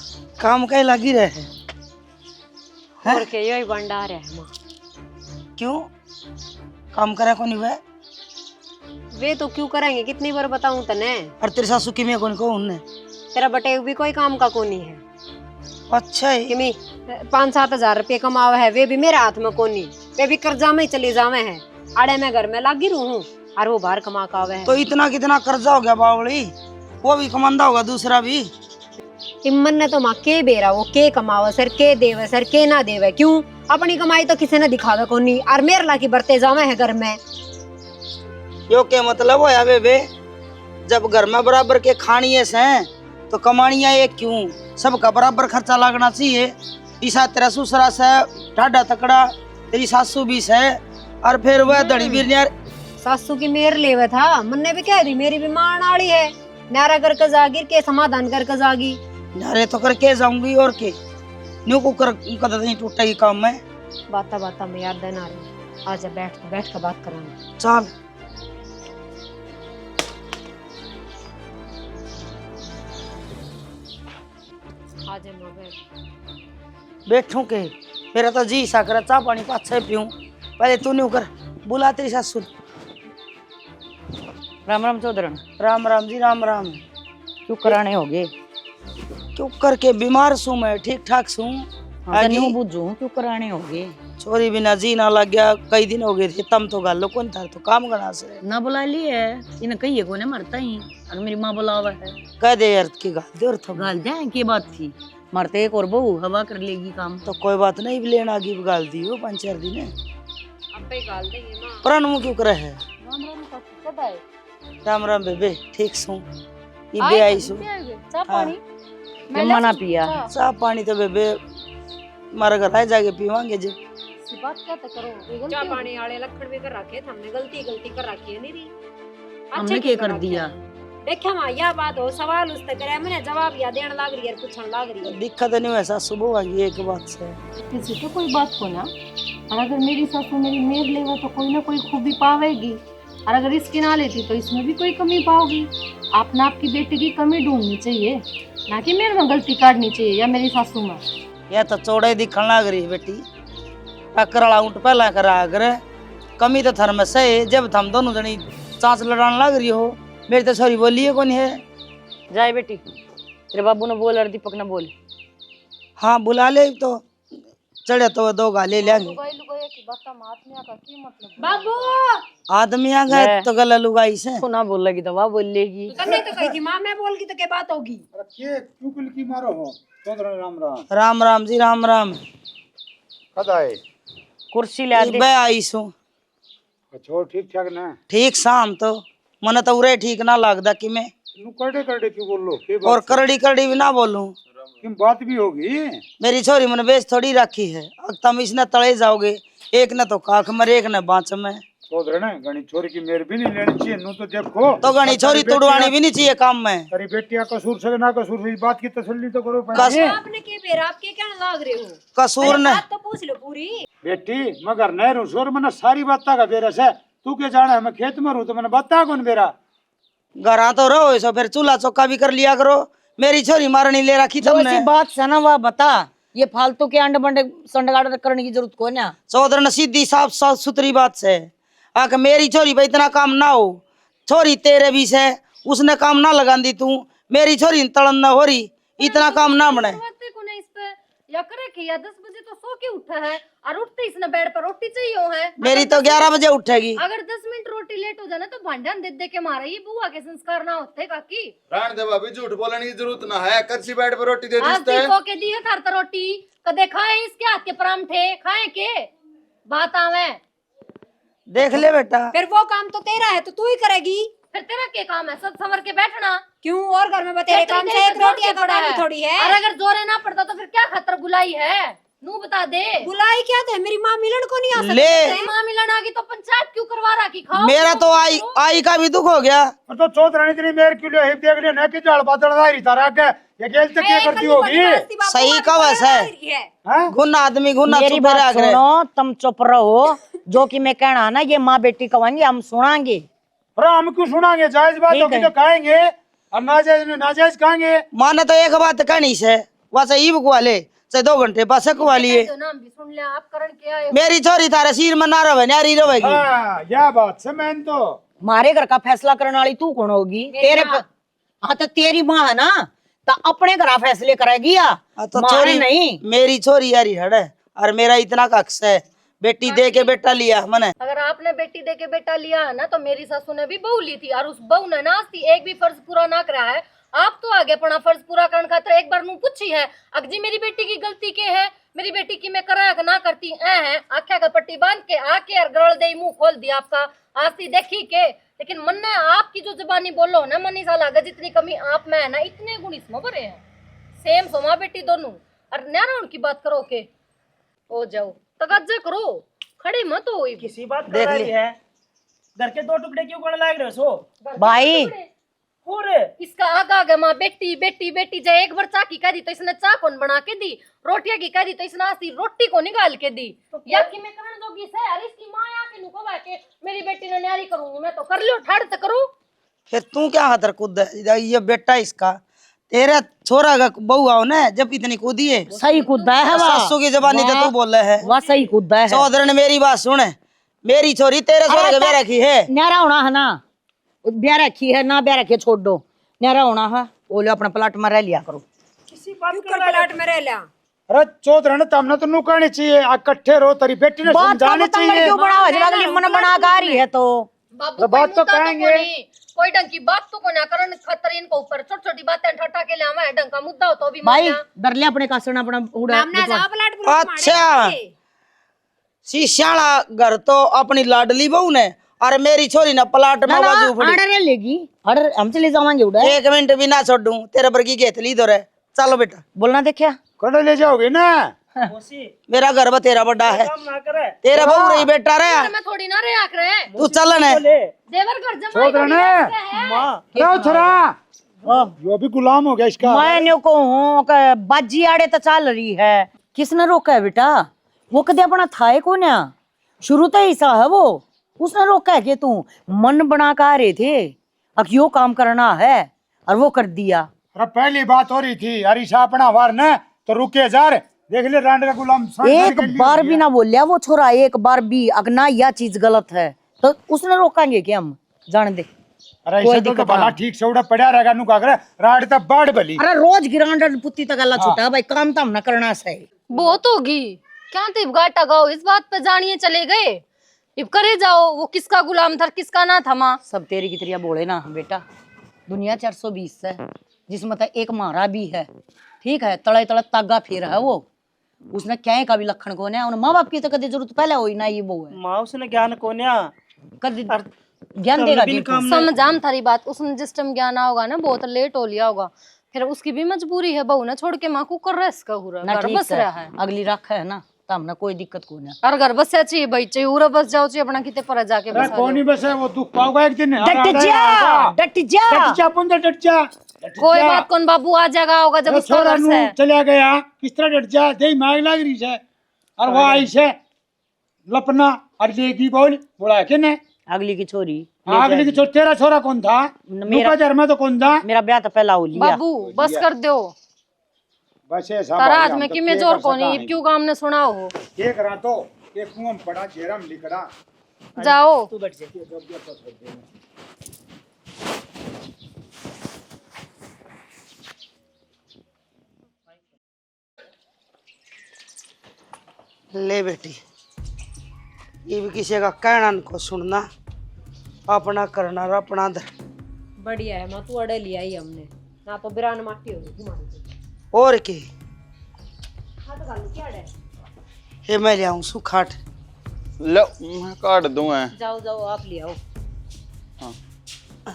काम कहीं लगी रहे हैं और के यही भंडार है माँ। क्यों काम करा को नहीं वे तो क्यों करेंगे, कितनी बार बताऊं तने? और तेरी सासू की मैं कौन को उनने तेरा बटे भी कोई काम का कोनी है। अच्छा है किमी 5-7 हजार रुपये कमावा है, वे भी मेरे हाथ में कोनी, वे भी कर्जा में चले जावे हैं। अड़े मैं घर में लागी रहूं और वो बाहर कमा का आवे है। तो इतना कितना कर्जा हो गया बावली, वो भी कमांदा होगा दूसरा भी। इमन ने तो माँ के बेरा वो के कमावा सर, के देवे सर, के ना देवे, क्यों अपनी कमाई तो किसी ने दिखावे कोनी और मेरे ला की बरते जावे है घर में। यो के मतलब होया बेबे, जब घर में बराबर के खानिए से तो कमानिया ये क्यों? सबका बराबर खर्चा लगना चाहिए। ईसा तेरा ससुरा से ढाडा तकड़ा, तेरी सासू भी से, और फिर वह धड़ी भी यार सासू की मेर लेवे था, मन्ने भी कह दी मेरी भी मां नाड़ी है, न्यारा करके जागी के समाधान करके जागी। नारे तो करके जाऊंगी और के न्यू को कर कदा नहीं टूटेगी काम में। बाता में याद देना रही, आजा बैठ के बात करेंगे। चल आजा मां बैठ। बैठूं के मेरा तो जी सा करा चाह पानी पाछे पीऊं। पहले तू न्यू कर, बुला तेरी सासू। राम राम चौधरन। राम राम जी राम राम। क्यों कराने हो गए? क्यों करके बीमार सू मैं, ठीक ठाक सू। आगे बुझू क्यों कराने हो गए? छोरी बिना जी ना लग गया, कई दिन हो गए थे। तम तो गालो कौन था तो काम गना से ना बुला लिए इन कहिए को ने मरता ही, और मेरी मां बुलावा है। कह दे यार की गाल दे और तो गाल जाए की बात थी, मरते एक और बहू हवा कर लेगी काम। तो कोई बात नहीं, लेना आगे गाल दी हो 5-4 दिन अबे गाल देंगे मां। प्राण मुंह क्यों करे है? राम राम का कब आए? राम राम बेबे, ठीक सू। ये बे आई सू। चाय पानी जम्मा ना पिया। चाह पानी तो बेबे मारा घर आए जाके पीवांगे जी। बात क्या तो करो, चाय पानी आले लखन भी कर रखे थे, हमने गलती कर रखी है नहीं। हमने क्या कर दिया? देखा मां यह बात हो, सवाल उससे करे मैंने जवाब या देने लाग रही है, पूछने लाग रही है। दिक्कत नहीं वैसा सुबह आएगी एक बात से। किसी तो कोई बात को ना, और अगर मेरी सासू मेरी मेर लेवा तो कोई ना कोई खूबी पावेगी, और अगर इसकी ना लेती तो इसमें भी कोई कमी पाओगी। आपने आपकी बेटी की कमी ढूंढनी चाहिए, ना कि मेरे में गलती काटनी चाहिए या मेरी सासू में। यह तो चौड़े दिखन लग रही है बेटी, टक्कर वाला ऊँट पहला करा अगर कमी तो थर में सही। जब थम दोनों जनी चांच लड़ाने लग रही हो, मेरी तो सॉरी बोली है कौन है? जाए बेटी, तेरे बाबू ने बोल और दीपक ने बोल। हाँ बुला ले, तो चढ़े तो 2 गाले लेंगे। बाबू आदमी आ गए तो गला लुगाई से ना बोल लगी तो वाह बोल लेगी। तन्ने तो कही थी मां, मैं बोल की तो क्या बात होगी? के क्यों की मारो हो? चौधरन राम राम। राम राम जी राम राम। कद आए? कुर्सी ले दे। बे आई सू। अच्छा ठीक ठाक ना? ठीक शाम तो मन तो उरे ठीक ना लगदा कि मैं नु करड़े क्यों बोल लो? के और करड़ी करड़ी भी ना बोलूं। किम बात भी होगी? मेरी छोरी मन बेच थोड़ी रखी है, अब तुम इसने तले जाओगे, एक ने तो काख में एक ने बाँच में। चौधरन गणी छोरी की मेर भी नहीं लेनी चाहिए। नु तो देखो तो गणी छोरी तुड़वानी भी नहीं चाहिए काम में। अरे बेटिया कसूर से ना कसूर से इस बात की तसल्ली तो करो पहले। आपने के बेर आप के कहने लाग रहे हो? कसूर ने बात तो पूछ लो पूरी। बेटी मगर नहर शोर मना सारी बात का बेरा से तू के जाना है? मैं खेत में रहूं तो मैंने बता कौन बेरा? घरा तो रहो ऐसा, फिर चूल्हा चौका भी कर लिया करो। मेरी छोरी मारनी ले रखी तुमने। ऐसी बात से ना वह बता, ये फालतू के अंडे बंडे संडगाड़ करने की जरूरत को ना। चौधर ने सीधी साफ साफ सुथरी बात से आके मेरी छोरी पे इतना काम ना हो। छोरी तेरे भी से उसने काम ना लगा दी, तू मेरी छोरी तड़न ना हो रही, इतना काम ना बने। या करे कि या 10 बजे तो सो के उठा है, और उठते इसने बेड पर रोटी चाहिए है। मेरी तो 11 बजे उठेगी। अगर 10 मिनट रोटी लेट हो जाए तो भांडन दे दे के मारा, ये बुआ के संस्कार ना होते काकी। रान दे भाभी, झूठ बोलने की जरूरत ना है। कच्ची बेड पे रोटी दे आज दीस्ते है। दीपो के दिए थार तो रोटी कदे खाए, इसके हाथ के परांठे खाए के बात आवे। देख ले बेटा, फिर वो काम तो तेरा है तो तू ही करेगी। फिर तेरा क्या काम है? सब संवर के बैठना क्यों? और घर में तेरे काम से एक रोटियां का काम थोड़ी है। और अगर जोरे ना पड़ता तो फिर क्या खतर बुलाई है? नू बता दे। बुलाई क्या थे? मेरी माँ मिलन को नहीं आ सकती। ले तेरी माँ मिलन आ गई तो पंचायत क्यों करवा रहा की? खाओ मेरा तो आई का भी दुख हो गया। तो चौधरानी तेरी मेर क्यों हिप देख लिया ना कि जाल बादल दारी तारा के ये गेल तक क्या करती होगी? सही कवस है, हैं? गुन आदमी गुना मेरी चुप बात रह गए। सुनो, तुम चुप रहो। जो कि मैं कहना ना, ये माँ बेटी कहेंगे, हम सुनाएंगे। अरे हम क्यों सुनाएंगे? जायज बात होगी तो कहेंगे, और नाजायज कहेंगे। माने तो एक बात कहनी से वैसे ई बकवा ले, चाहे 2 घंटे पास कवा लिए। नाम भी सुन लिया, आप करण के आए। मेरी छोरी तारे सिर में ना रहे, नारी रहेगी। हाँ यह बात से मैं तो मारे घर का फैसला करने वाली तू कौन होगी? तेरे हाँ तो तेरी माँ है ना, तो अपने घर फैसले करेगी या तो मारे छोरी नहीं? मेरी छोरी यारी हड़ है, और मेरा इतना कक्स है। बेटी दे के बेटा लिया मैंने। अगर आपने बेटी दे के बेटा लिया है ना, तो मेरी सासू ने भी बहू ली थी, और उस बहू ने ना एक भी फर्ज पूरा ना करा है। आप तो आगे पड़ा फर्ज पूरा करने खातर एक बार नू पूछी है अगजी मेरी बेटी की गलती के है, मेरी बेटी की मैं करा ना करती है आख्या का पट्टी बांध के आके और गरल दे मुंह खोल दिया आपका। आस्ती देखी के लेकिन मन ने आपकी जो जबानी बोलो ना मनीषा लागे जितनी कमी आप में है ना इतने गुण इसमें भरे हैं। सेम सोमा बेटी दोनों। और न्यारा उनकी बात करो के हो जाओ तगज्जा करो खड़े मत हो। किसी बात देख कर ले। रही है घर के 2 टुकड़े क्यों करने लग रहे हो सो भाई और इसका आगा आगे माँ बेटी बेटी बेटी जाए एक बार चा की कह दी तो इसने चा कौन बना के दी, रोटियां की कह दी तो इसने आसी रोटी को निकाल के दी। या कि मैं करण जोगी से अरे इसकी माँ आके नुको के मेरी बेटी ने न्यारी करूंगी मैं तो कर लियो ठाड़ तक करो। फिर तू क्या हाथ कूद ये बेटा इसका तेरा छोरा का बहू आओ ना जब इतनी कूदी है सही कूदा है सासू की जबानी तो तू बोल रहा है वह सही कूदा है। चौधरी मेरी बात सुन मेरी छोरी तेरे छोरे के बेरा की है न्यारा होना है ना ब्याह रखी है ना ब्याह रखी है छोड़ दो न्यारा होना है बोले अपना प्लाट में रह लिया करो। किसी बात क्यों कर कर प्लाट में रह लिया? अरे चौधरी ने तमने तो नु कहनी चाहिए इकट्ठे रहो तेरी बेटी ने बात का समझानी बतंगड़ चाहिए। क्यों बना जब अगली मन बना गा रही है तो बाबू बात तो कहेंगे। कोई ढंग की बात तो को ना करण खतर इनको ऊपर छोटी छोटी बातें ठट्ठा के लावा है ढंग का मुद्दा हो तो भी भाई डर ले अपने कासना अपना उड़ा हमने जा प्लाट में अच्छा शीशाला घर तो अपनी लाडली बहू ने और मेरी छोरी ने प्लाट में बाजू पड़ी ऑर्डर लेगी ऑर्डर हम चले जावांगे उड़ा 1 मिनट भी ना छोड़ू तेरे पर की घेत ली दो रे चलो बेटा बोलना देखिया कड़े ले जाओगे ना मौसी मेरा घर बा तेरा बड़ा है काम ना करे तेरा बहू रही बेटा रे मैं थोड़ी ना रे आख रहे तू चल ने ले देवर घर जमाई चौधरी ने माँ लो थोड़ा जो भी गुलाम हो गया इसका। मैं को हूँ बाजी आड़े तो चल रही है किसने रोका है बेटा वो कदे अपना था है को ना शुरू तो ऐसा है वो उसने रोका है कि तू मन बना कर आ रहे थे अब यो काम करना है और वो कर दिया। अरे पहली बात हो रही थी हरीशा अपना वार न तो रुके जार देख ले रांड का गुलाम एक बार भी ना बोलिया वो छोरा एक बार भी अगना यह चीज गलत है तो उसने रोकांगे कि हम जान दे। अरे कोई ऐसे तो दिक्कत भला ना। ठीक से उड़ा पड़ा रहेगा नु का करे राड तब बाढ़ भली। अरे रोज गिरांड पुत्ती तक अल्लाह छूटा भाई काम तो हम ना करना सही बहुत होगी क्या तो घाटा गाओ इस बात पे जानिए चले गए इब करे जाओ वो किसका गुलाम था किसका ना था माँ सब तेरी की तेरिया बोले ना बेटा दुनिया 420 है जिसमें तो एक मारा भी है ठीक है तड़े तड़े तागा फिर है वो उसने क्या का भी लक्षण को ना माँ बाप की तो कभी जरूरत पहले हुई ना ये वो है माँ उसने ज्ञान को न्या कभी ज्ञान देगा जी समझाम थारी बात उसने जिस टाइम ज्ञान होगा ना बहुत लेट हो लिया होगा फिर उसकी भी मजबूरी है बहू ना छोड़ के माँ को कर रहा है इसका हुआ ना घर ठीक बस रहा है अगली रख है ना तो हमने कोई दिक्कत को ना और घर बस चाहिए भाई चाहिए उरा बस जाओ चाहिए अपना किते पर जाके अरे बसा कौन ही बस है वो दुख पाओगा एक दिन। डट जा डट जा डट जा पुंजा डट जा कोई बात कौन बाबू आ जाएगा होगा जब उसका छोरा घर नु से चला गया किस तरह डट जा दे मांग लग रही है और वो आई से लपना और लेगी बोल बोला के ने अगली की छोरी अगली की छोरा तेरा छोरा कौन था मेरा घर में तो कौन था मेरा ब्याह तो पहला हो लिया बाबू बस कर दो बस ऐसा तारा भाई, हाथ हम में तो कि क्या मैं जोर कर को सका नहीं है। क्यों काम ने सुना हो एक रहा तो एक कुआं में पड़ा जेरम लिखड़ा जाओ तू बैठ जा ले बेटी ये भी किसी का कहना को सुनना अपना करना और अपना दर बढ़िया है माँ तू अड़े लिया ही हमने ना तो बिरान माटी हो गई तुम्हारी और के हाथ गालू क्या अड़े ये मैं ले आऊं सुखाट लो मैं काट दूंगा। जाओ जाओ आप ले आओ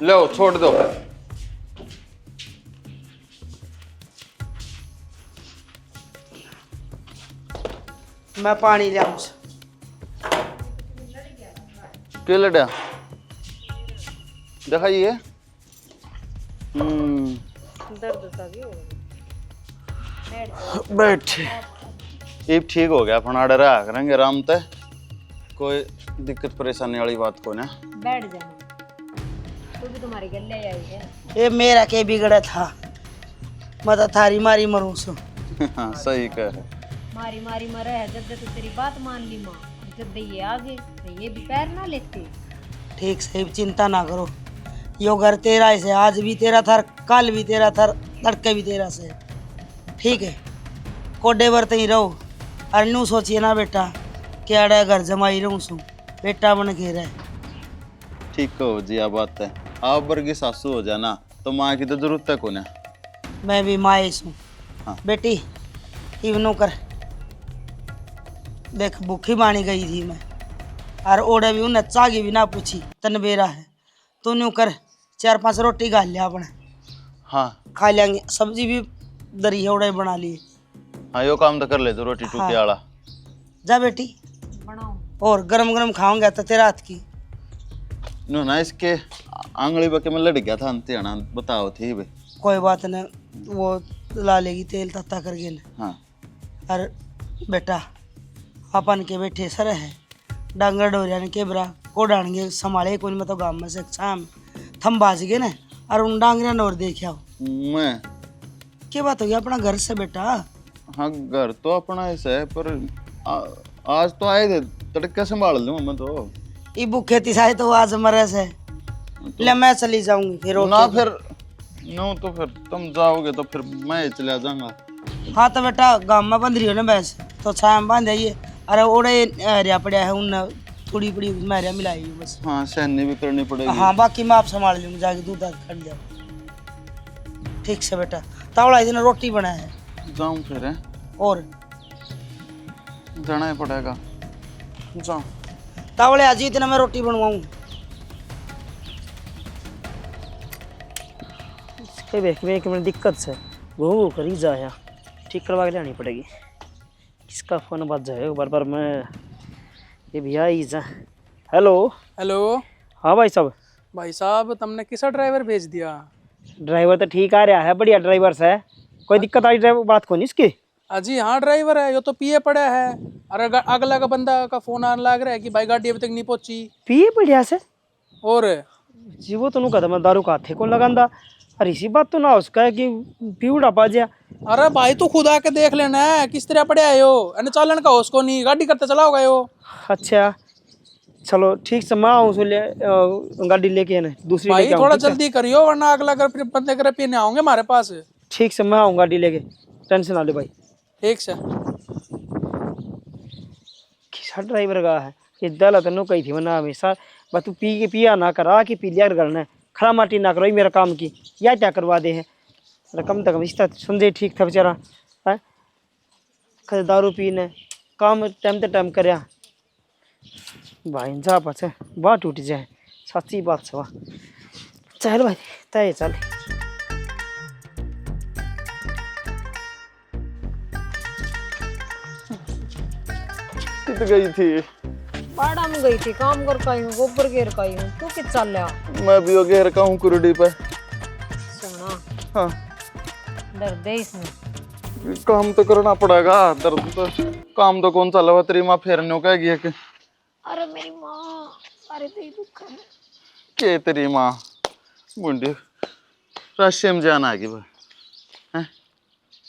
लो छोड़ दो। मैं पानी ले आऊं के लड़ा दिखाइए। दर्द सा भी हो बैठ ये ठीक हो गया अपना डरा करेंगे आराम ते कोई दिक्कत परेशानी वाली बात को ना। बैठ जाना तू भी तुम्हारी गले आई है ये मेरा के बिगड़ा था मैं तो थारी मारी मरूं सु हाँ, सही कह मारी मारी मरे है जब तो तेरी बात मान ली माँ जब ये आगे तो ये भी पैर ना लेते ठीक से चिंता ना करो यो घर तेरा ही से आज भी तेरा था कल भी तेरा था लड़के भी तेरा से ठीक है कोडे बरते ही रहो और न्यू सोचिए ना बेटा कि अड़ा घर जमाई रहूं सु बेटा बन के रहे ठीक हो जी आ बात है आप वर्गी सासू हो जाना तो माँ की तो जरूरत है कोने। मैं भी माए सु हाँ। बेटी इवनों कर देख भूखी मानी गई थी मैं और ओड़े भी उन्हें चागी भी ना पूछी तन बेरा है तू न्यू कर 4-5 रोटी खा लिया अपने, हाँ खा लेंगे। सब्जी भी दरी उड़े बना ली। हाँ यो काम तो कर ले, तो रोटी टूके वाला। जा बेटी बनाओ। और गरम गरम खाऊंगा तो तेरा हाथ की। नो ना इसके आंगली बके में लड़ गया था अंते आना, बताओ थी बे। कोई बात नहीं, वो ला लेगी तेल तत्ता करके न। हाँ अरे बेटा अपन के बैठे सर है डांगर डोरिया ने के बरा को डांगे संभाले कोई मतलब गांव में से शाम थम बाज गए ना और उन डांगरिया ने और देखा हो। मैं क्या बात हो गया अपना घर से बेटा? हाँ घर तो अपना ऐसा है, पर आज तो आए थे तड़का संभाल लूँ मैं तो। ये भूखे तिसाए तो आज मरे से ले मैं चली जाऊंगी फिर। ना फिर नो तो फिर तुम जाओगे तो फिर मैं चला जाऊंगा। हाँ तो बेटा गांव में बंध रही हो ना भैंस तो छाया बांध आइए। अरे ओड़े हरिया पड़ा है उन थोड़ी बड़ी मैरिया मिलाई बस। हाँ सहनी भी करनी पड़ेगी। हाँ बाकी मैं आप संभाल लूंगी, जाके दूध दाद खड़ जाओ। ठीक से बेटा तावड़ा इतने रोटी बना है। जाऊं फिर है? और जाना ही पड़ेगा। जाऊं तावड़े आज इतना मैं रोटी बनवाऊं। इसके देख में एक मिनट दिक्कत से वो करी जाया, ठीक करवा के लानी पड़ेगी। किसका फोन बज जाए बार बार, मैं ये भैया ही जा। हेलो हेलो हाँ भाई साहब। भाई साहब तुमने किसा ड्राइवर भेज दिया? ड्राइवर तो ठीक आ रहा है, बढ़िया ड्राइवर से। कोई दिक्कत आई ड्राइवर बात को नहीं इसकी? अजी हाँ ड्राइवर है, ये तो पिए पड़ा है। अरे अगला का बंदा का फोन आने लग रहा है कि भाई गाड़ी अभी तक नहीं पहुंची। पिए बढ़िया से? और जी वो तो कहता मैं दारू का हाथे को लगांदा। अरे इसी बात तो ना उसका है कि पीवड़ा पा जा। अरे भाई तू खुद आके देख लेना है किस तरह पड़े आयो, अने चालन का उसको नहीं गाड़ी करते चला होगा यो। अच्छा चलो ठीक से मैं आऊँ गाड़ी लेके ना दूसरी भाई लेके आऊं, थोड़ा ठीक है? जल्दी करियो वरना अगला अगर फिर बंदे करे पीने आओगे हमारे पास। ठीक से मैं आऊँ गाड़ी लेके, टेंशन ना ले भाई। ठीक से किसा ड्राइवर का है ये दल तेन कही थी वरना हमेशा बस तू पी के पिया ना करा कि पी लिया करना खरा माटी ना करो, ये मेरा काम की या क्या करवा दे है। कम से कम रिश्ता समझे ठीक था बेचारा है। कदे दारू पीने काम टाइम तो टाइम कर भाई जा पास बात टूट जाए, सच्ची बात से वाह। चल भाई तय चल। कित गई थी? पाड़ा में गई थी, काम कर का हूँ, गोबर घेर का हूँ। तू कित चल रहा? मैं भी घेर का हूँ कुरुडी पे। सुना हाँ डर दे इसमें। काम तो करना पड़ेगा, दर्द तो काम तो कौन सा लवा तेरी माँ फेरने का गया के? अरे मेरी माँ, अरे तेरी दुख है के तेरी माँ बुंडी राशि में जाना है कि भाई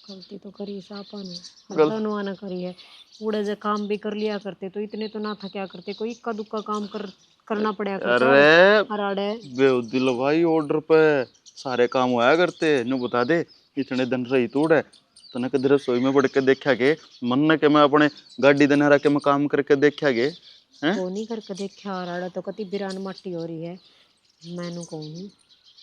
गलती तो करी सापा ने, हरदनवा ने करी है। उड़े जे काम भी कर लिया करते तो इतने तो ना था क्या करते, कोई इक्का दुक्का काम करना पड़ा करता। अरे बेउदिल भाई ऑर्डर पे सारे काम होया करते नु बता दे इतने दिन रही तूड़ है तने कद रसोई में बढ़ के देखा के मन ने के मैं अपने गाड़ी देने रख के मैं काम करके देखा के हैं वो नहीं करके देखा। राड़ा तो कति बिरान माटी हो रही है। मैनू कहूँ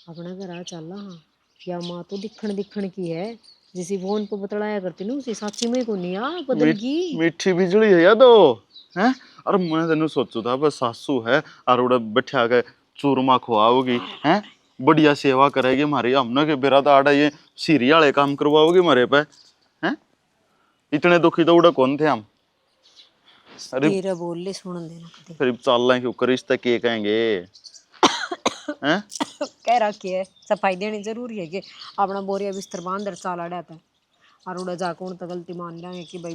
अपना घर आ चल हाँ, या माँ तो दिखण की है जिसी फोन पे बतलाया करती ना उसी साची में को नहीं आ बदल गई। मीठी बिजली है या दो हैं। अरे मैं तेन सोचू था बस सासू है और उड़े बैठा के चूरमा खुआओगी हैं, बढ़िया सेवा करेगी हमारी। हमने के बेरा तो आड़ा ये सीरी वाले काम करवाओगी हमारे पे हैं। इतने दुखी तो उड़े कौन थे हम? अरे तेरा बोल ले सुन देना कभी। फिर चल रहे क्यों रिश्ता के कहेंगे हैं? कह रखी है सफाई देनी जरूरी है कि अपना बोरिया बिस्तर बांधर चाला रहता है और उड़ा जाकर उन तो गलती मान लेंगे कि भाई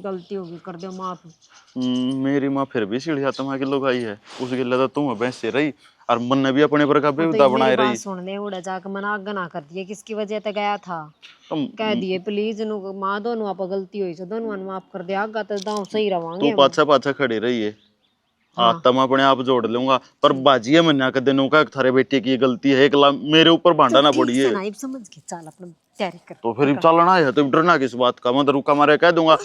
गलती होगी कर दो माफ। मेरी माँ फिर भी सीढ़िया तुम्हारे किलो खाई है, उस गिले तो तुम भैंस से रही और मन ने भी अपने पर का बेवता बनाए रही। सुन दे उड़ा जाकर मना गना कर दिए किसकी वजह से गया था। कह दिए प्लीज नु माँ दोनों आप गलती हुई से दोनों माफ कर दे आगा तो दांव सही रवांगे। तू पाछा पाछा खड़ी रही है। हाँ तब मैं अपने आप जोड़ लूंगा पर बाजी है मन्ना के दिनों का थारे बेटे की गलती है एक मेरे ऊपर भांडा ना पड़ी है। समझ के चल अपना तैयारी कर। तो फिर चलना है तो डरना किस बात का? मैं तो रुका मारे कह दूंगा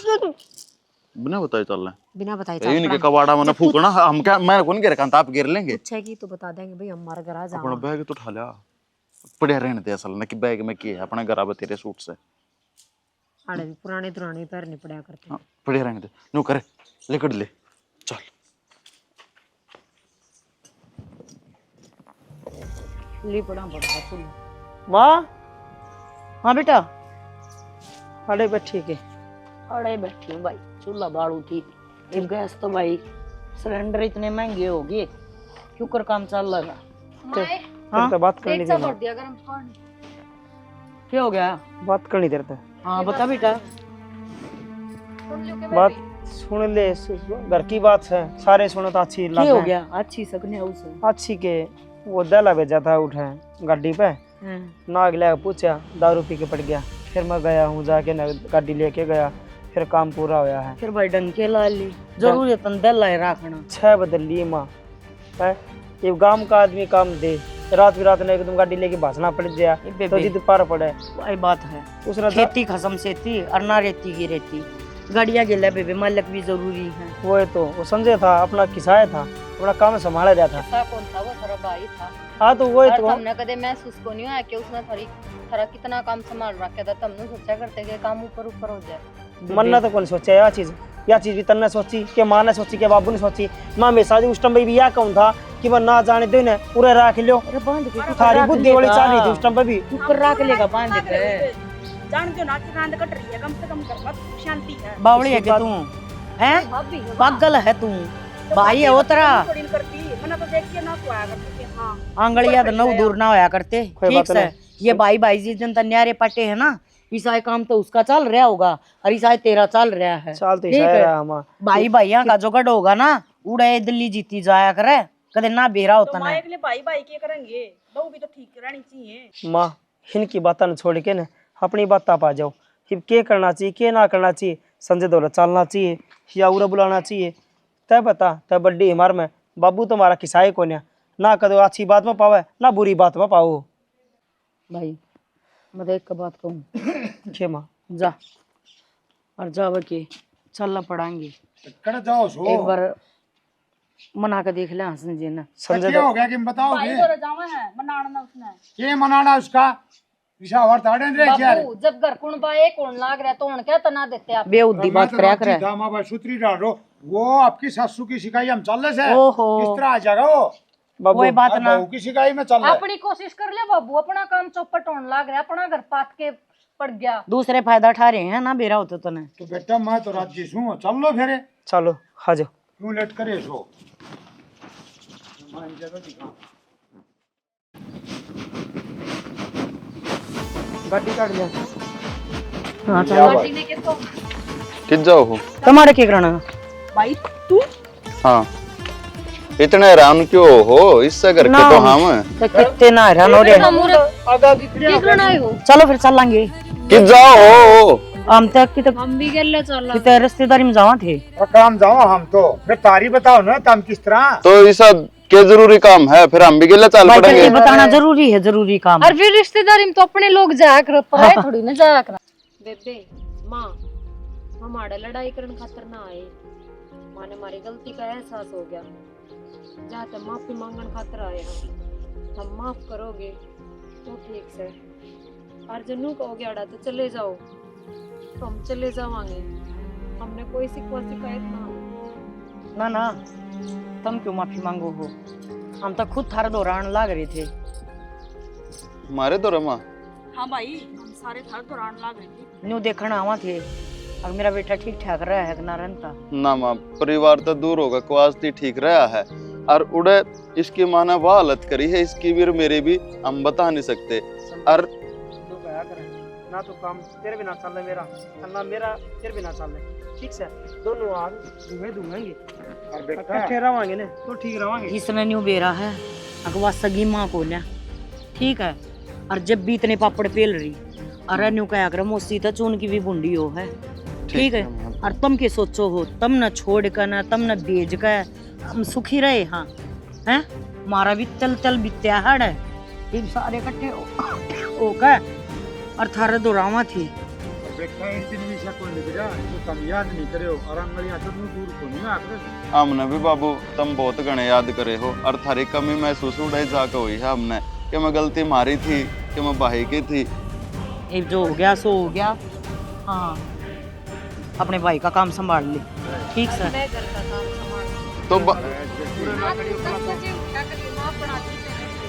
बिना बताए चल रहे हैं। बिना बताए चल इनके कबाड़ा में फूकना हम क्या मैं कौन गिर कांता आप गिर लेंगे? अच्छा की तो बता देंगे भाई हमारा घर आ जाओ। अपना बैग तो उठा लिया पड़े रहने दे असल में कि बैग में की है अपना घर आवे तेरे सूट से आड़े भी पुराने पैर नहीं पड़ा करते। हाँ, पड़े रहने दे नो करे लेकर ले चल। ली पड़ा बड़ा चूल्हा। माँ, हाँ बेटा, अरे बैठी के अरे बैठी हूँ भाई, चूल्हा बाड़ू थी। अब गैस तो भाई सिलेंडर इतने महंगे हो गए, क्यों कर काम चल रहा है। हाँ तो बात करनी एक सा थी भर दिया गरम पानी। क्या हो गया? बात करनी देर तक हाँ बता बेटा। सुन लियो के बात बेबी। सुन ले, घर की बात है, सारे सुनो तो अच्छी क्या हो लगे। गया? अच्छी सकने उसे। अच्छी के वो दला भेजा था उठे गाड़ी पे, ना अगले पूछा, दारू पी के पड़ गया। फिर मैं गया हूँ, जाके ना गाड़ी लेके गया, फिर काम पूरा होया है। फिर भाई डंके ला ली, जरूर तन दल है रखना। 6 बदल ली माँ है, ये गांव का आदमी काम दे, रात बिरात ने एकदम गाड़ी लेके भासना पड़ गया तो जिद पार पड़े। वही बात है, उसने खेती खसम से थी और ना रहती की रहती, गाड़िया गिला बेबे मालक भी जरूरी है। वो है तो वो संजय था, अपना किसाया था, अपना काम संभाला रहा था। ऐसा कौन था वो? तेरा भाई था। हाँ तो वो है और तो तुमने कदे महसूस को नहीं हुआ कि उसने थारा कितना काम संभाल रखा था? तुमने सोचा करते कि काम ऊपर ऊपर हो जाए। मन ने तो कौन सोचा या चीज भी तन्ने सोची, के माँ ने सोची, के बाबू ने सोची। मैं हमेशा उस टाइम भी यह कहूँ था कि मैं ना जाने दे ने पूरे रख लियो। अरे बांध के थारी बुद्धि वाली चाल रही थी उस टाइम पे भी। ऊपर रख लेगा बांध के। जानते हो ना कि कांद कट रही है, कम से कम कर मत, शांति है। बावड़ी है कि तू हैं? भाभी पागल है तू, भाई है वो तेरा। थोड़ी न करती, मैंने तो देख के ना तो आया करती थी। हाँ आंगड़िया तो नौ दूर ना होया करते। कोई ठीक बात है, ये भाई भाई जी जनता न्यारे पटे है ना, ईसाई काम तो उसका चल रहा होगा और ईसाई तेरा चल रहा है। चाल तो ठीक है। इशारा हमारा भाई भाइया का जो गढ़ होगा ना, उड़े दिल्ली जीती जाया करे, कदे ना बेरा तो होता माँ ना। के लिए भाई भाई क्या करेंगे, बहू भी तो ठीक रहनी चाहिए। माँ इनकी बातें न छोड़ के ना अपनी बात आप आ जाओ। फिर क्या करना चाहिए, क्या ना करना चाहिए, संजय दौलत चलना चाहिए या उरा बुलाना चाहिए, तय बता। तय बड्डी हिमार में बाबू तुम्हारा किसाए को ना कदो अच्छी बात में पावे ना बुरी बात में पाओ। भाई मैं तो एक बात कहूँ, के माँ जा और जाव के चलना पड़ाएंगे। कर जाओ सो एक बार मना के देख ले हसन जी ने। संजय क्या हो गया कि बताओगे? भाई जावा है मनाना उसने। ये मनाना उसका विशावर ताड़े रे यार। बाबू जब घर कुण बाए कौन लाग रहा तो उन क्या तना देते आप? बेउद्दी बात करया करे। था मां सूत्री डालो, वो आपकी सासू की शिकायत हम चल से ओहो। किस तरह आ जाएगा वो? बाबू कोई बात ना, बहू की शिकायत में चल रहा है। अपनी कोशिश कर ले बाबू, अपना काम चौपट होने लाग रहा, अपना घर पात के पड़ गया। दूसरे फायदा उठा रहे हैं ना, बेरा होता तो ने। तो बेटा मैं तो राजी हूँ, चल लो फिर। चलो आ जाओ। क्यों लेट करे सो? जगह दिखा गाड़ी काट लिया। हाँ चल। पार्टी ने किसको कित जाओ हो? तुम्हारे क्या करना? भाई तू हाँ इतने हैरान क्यों हो? इससे करके ना। तो हम तो कितने ना हैरान हो रहे क्या करना है हो? चलो फिर चल लांगे। कित जाओ हो? हम तक की तक हम भी गले चल कितने रिश्तेदारी में जावा थे। और काम जाओ हम तो। फिर तारी बताओ ना तुम किस तरह? तो ऐसा क्या जरूरी काम है, फिर हम भी गिले चल भाई पड़ेंगे। करके बताना जरूरी है, जरूरी काम। और फिर रिश्तेदारी में तो अपने लोग जाया कर, पराए थोड़ी ना जाया कर। बेबे माँ हमारे लड़ाई करने खातर ना आए, माँ ने हमारी गलती का एहसास हो गया, जाते माफी मांगने खातर आए हम माफ करोगे तो ठीक से, और जनू कहोगे अड़ा तो चले जाओ तो हम चले जावांगे, हमने कोई शिकायत ना। ना तुम क्यों माफी मांगो हो, हम तो खुद थारे दौरान लाग रहे थे। हमारे तो रमा हाँ भाई हम सारे थार दौरान लाग रहे थे। न्यू देखना आवा थे, अब मेरा बेटा ठीक ठाक रहा है कि ना रहता। ना माँ परिवार तो दूर होगा, क्वास्ती ठीक रहा है, और उड़े इसकी माँ ने वह हालत करी है, इसकी भी और मेरी भी हम बता नहीं सकते। और तो क्या करें, ना तो काम तेरे बिना चल रहा मेरा, ना मेरा तेरे बिना चल रहा। ठीक से दोनों आग दूंगे इकट्ठे रवांगे ना तो ठीक रवांगे। इसने न्यू बेरा है अगवा सगी माँ को ना, ठीक है। और जब भी इतने पापड़ पेल रही अरे न्यू क्या कर मोसी तो चून की भी बुंडी हो है, ठीक है। और तुम के सोचो हो, तुम न छोड़ कर ना तुम न बेच कर हम सुखी रहे। हाँ हैं मारा भी चल बित्या हड़ है, ये सारे इकट्ठे हो कर और थारे दोरावा थी। बेटा इन दिन भी कोई नहीं गया जो तुम याद नहीं करे हो, और अंगलियां तो दूर को नहीं आकर। हमने भी बाबू तुम बहुत गणे याद करे हो, और थारी कमी महसूस उड़े जाकर हुई है हमने, कि मैं गलती मारी थी, कि मैं भाई की थी। ये जो हो गया सो हो गया। हाँ अपने भाई का काम संभाल ले, ठीक सर। मैं घर का काम संभाल तो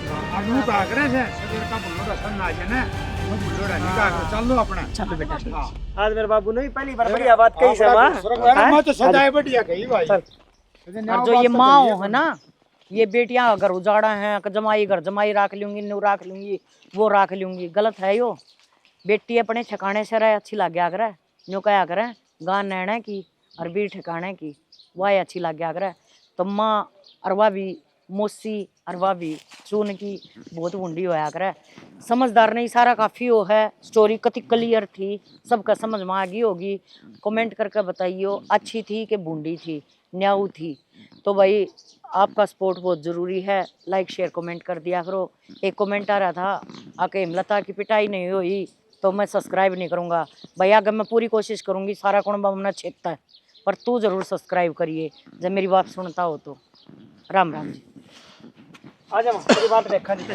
अनु का करे से सवेर का बुल्लोड़ा सन आ जाए ना वो बुल्लोड़ा निकाल के चल लो अपना चलो बेटा हाँ। आज मेरे बाबू ने पहली बार बढ़िया बात कही से मां अरे मैं तो सदाए बढ़िया कही भाई और जो ये माँ है ना, ये बेटियां घर उजाड़ा है, जमाई घर जमाई राख लूंगी, नू राख लूंगी, वो राख लूंगी, गलत है यो। बेटी अपने ठिकाने से रहे अच्छी लग गया करे, न्यू कहा करे गान नैना की और बी ठिकाने की वह अच्छी लग गया करे। तो माँ अरवा भी मोसी अरवा भी चून की बहुत बूंदी होया करे, समझदार नहीं सारा काफ़ी हो है। स्टोरी कति क्लियर थी, सबका समझ में आ गई होगी। कमेंट करके बताइयो अच्छी थी कि बूंदी थी, न्याऊ थी। तो भाई आपका सपोर्ट बहुत ज़रूरी है, लाइक शेयर कमेंट कर दिया करो। एक कमेंट आ रहा था आके हिमलता की पिटाई नहीं हुई तो मैं सब्सक्राइब नहीं करूँगा। भाई अगर मैं पूरी कोशिश करूँगी, सारा कौन बमना छेकता है, पर तू ज़रूर सब्सक्राइब करिए जब मेरी बात सुनता हो तो। राम राम जी। आ जा मेरी बात देखा नहीं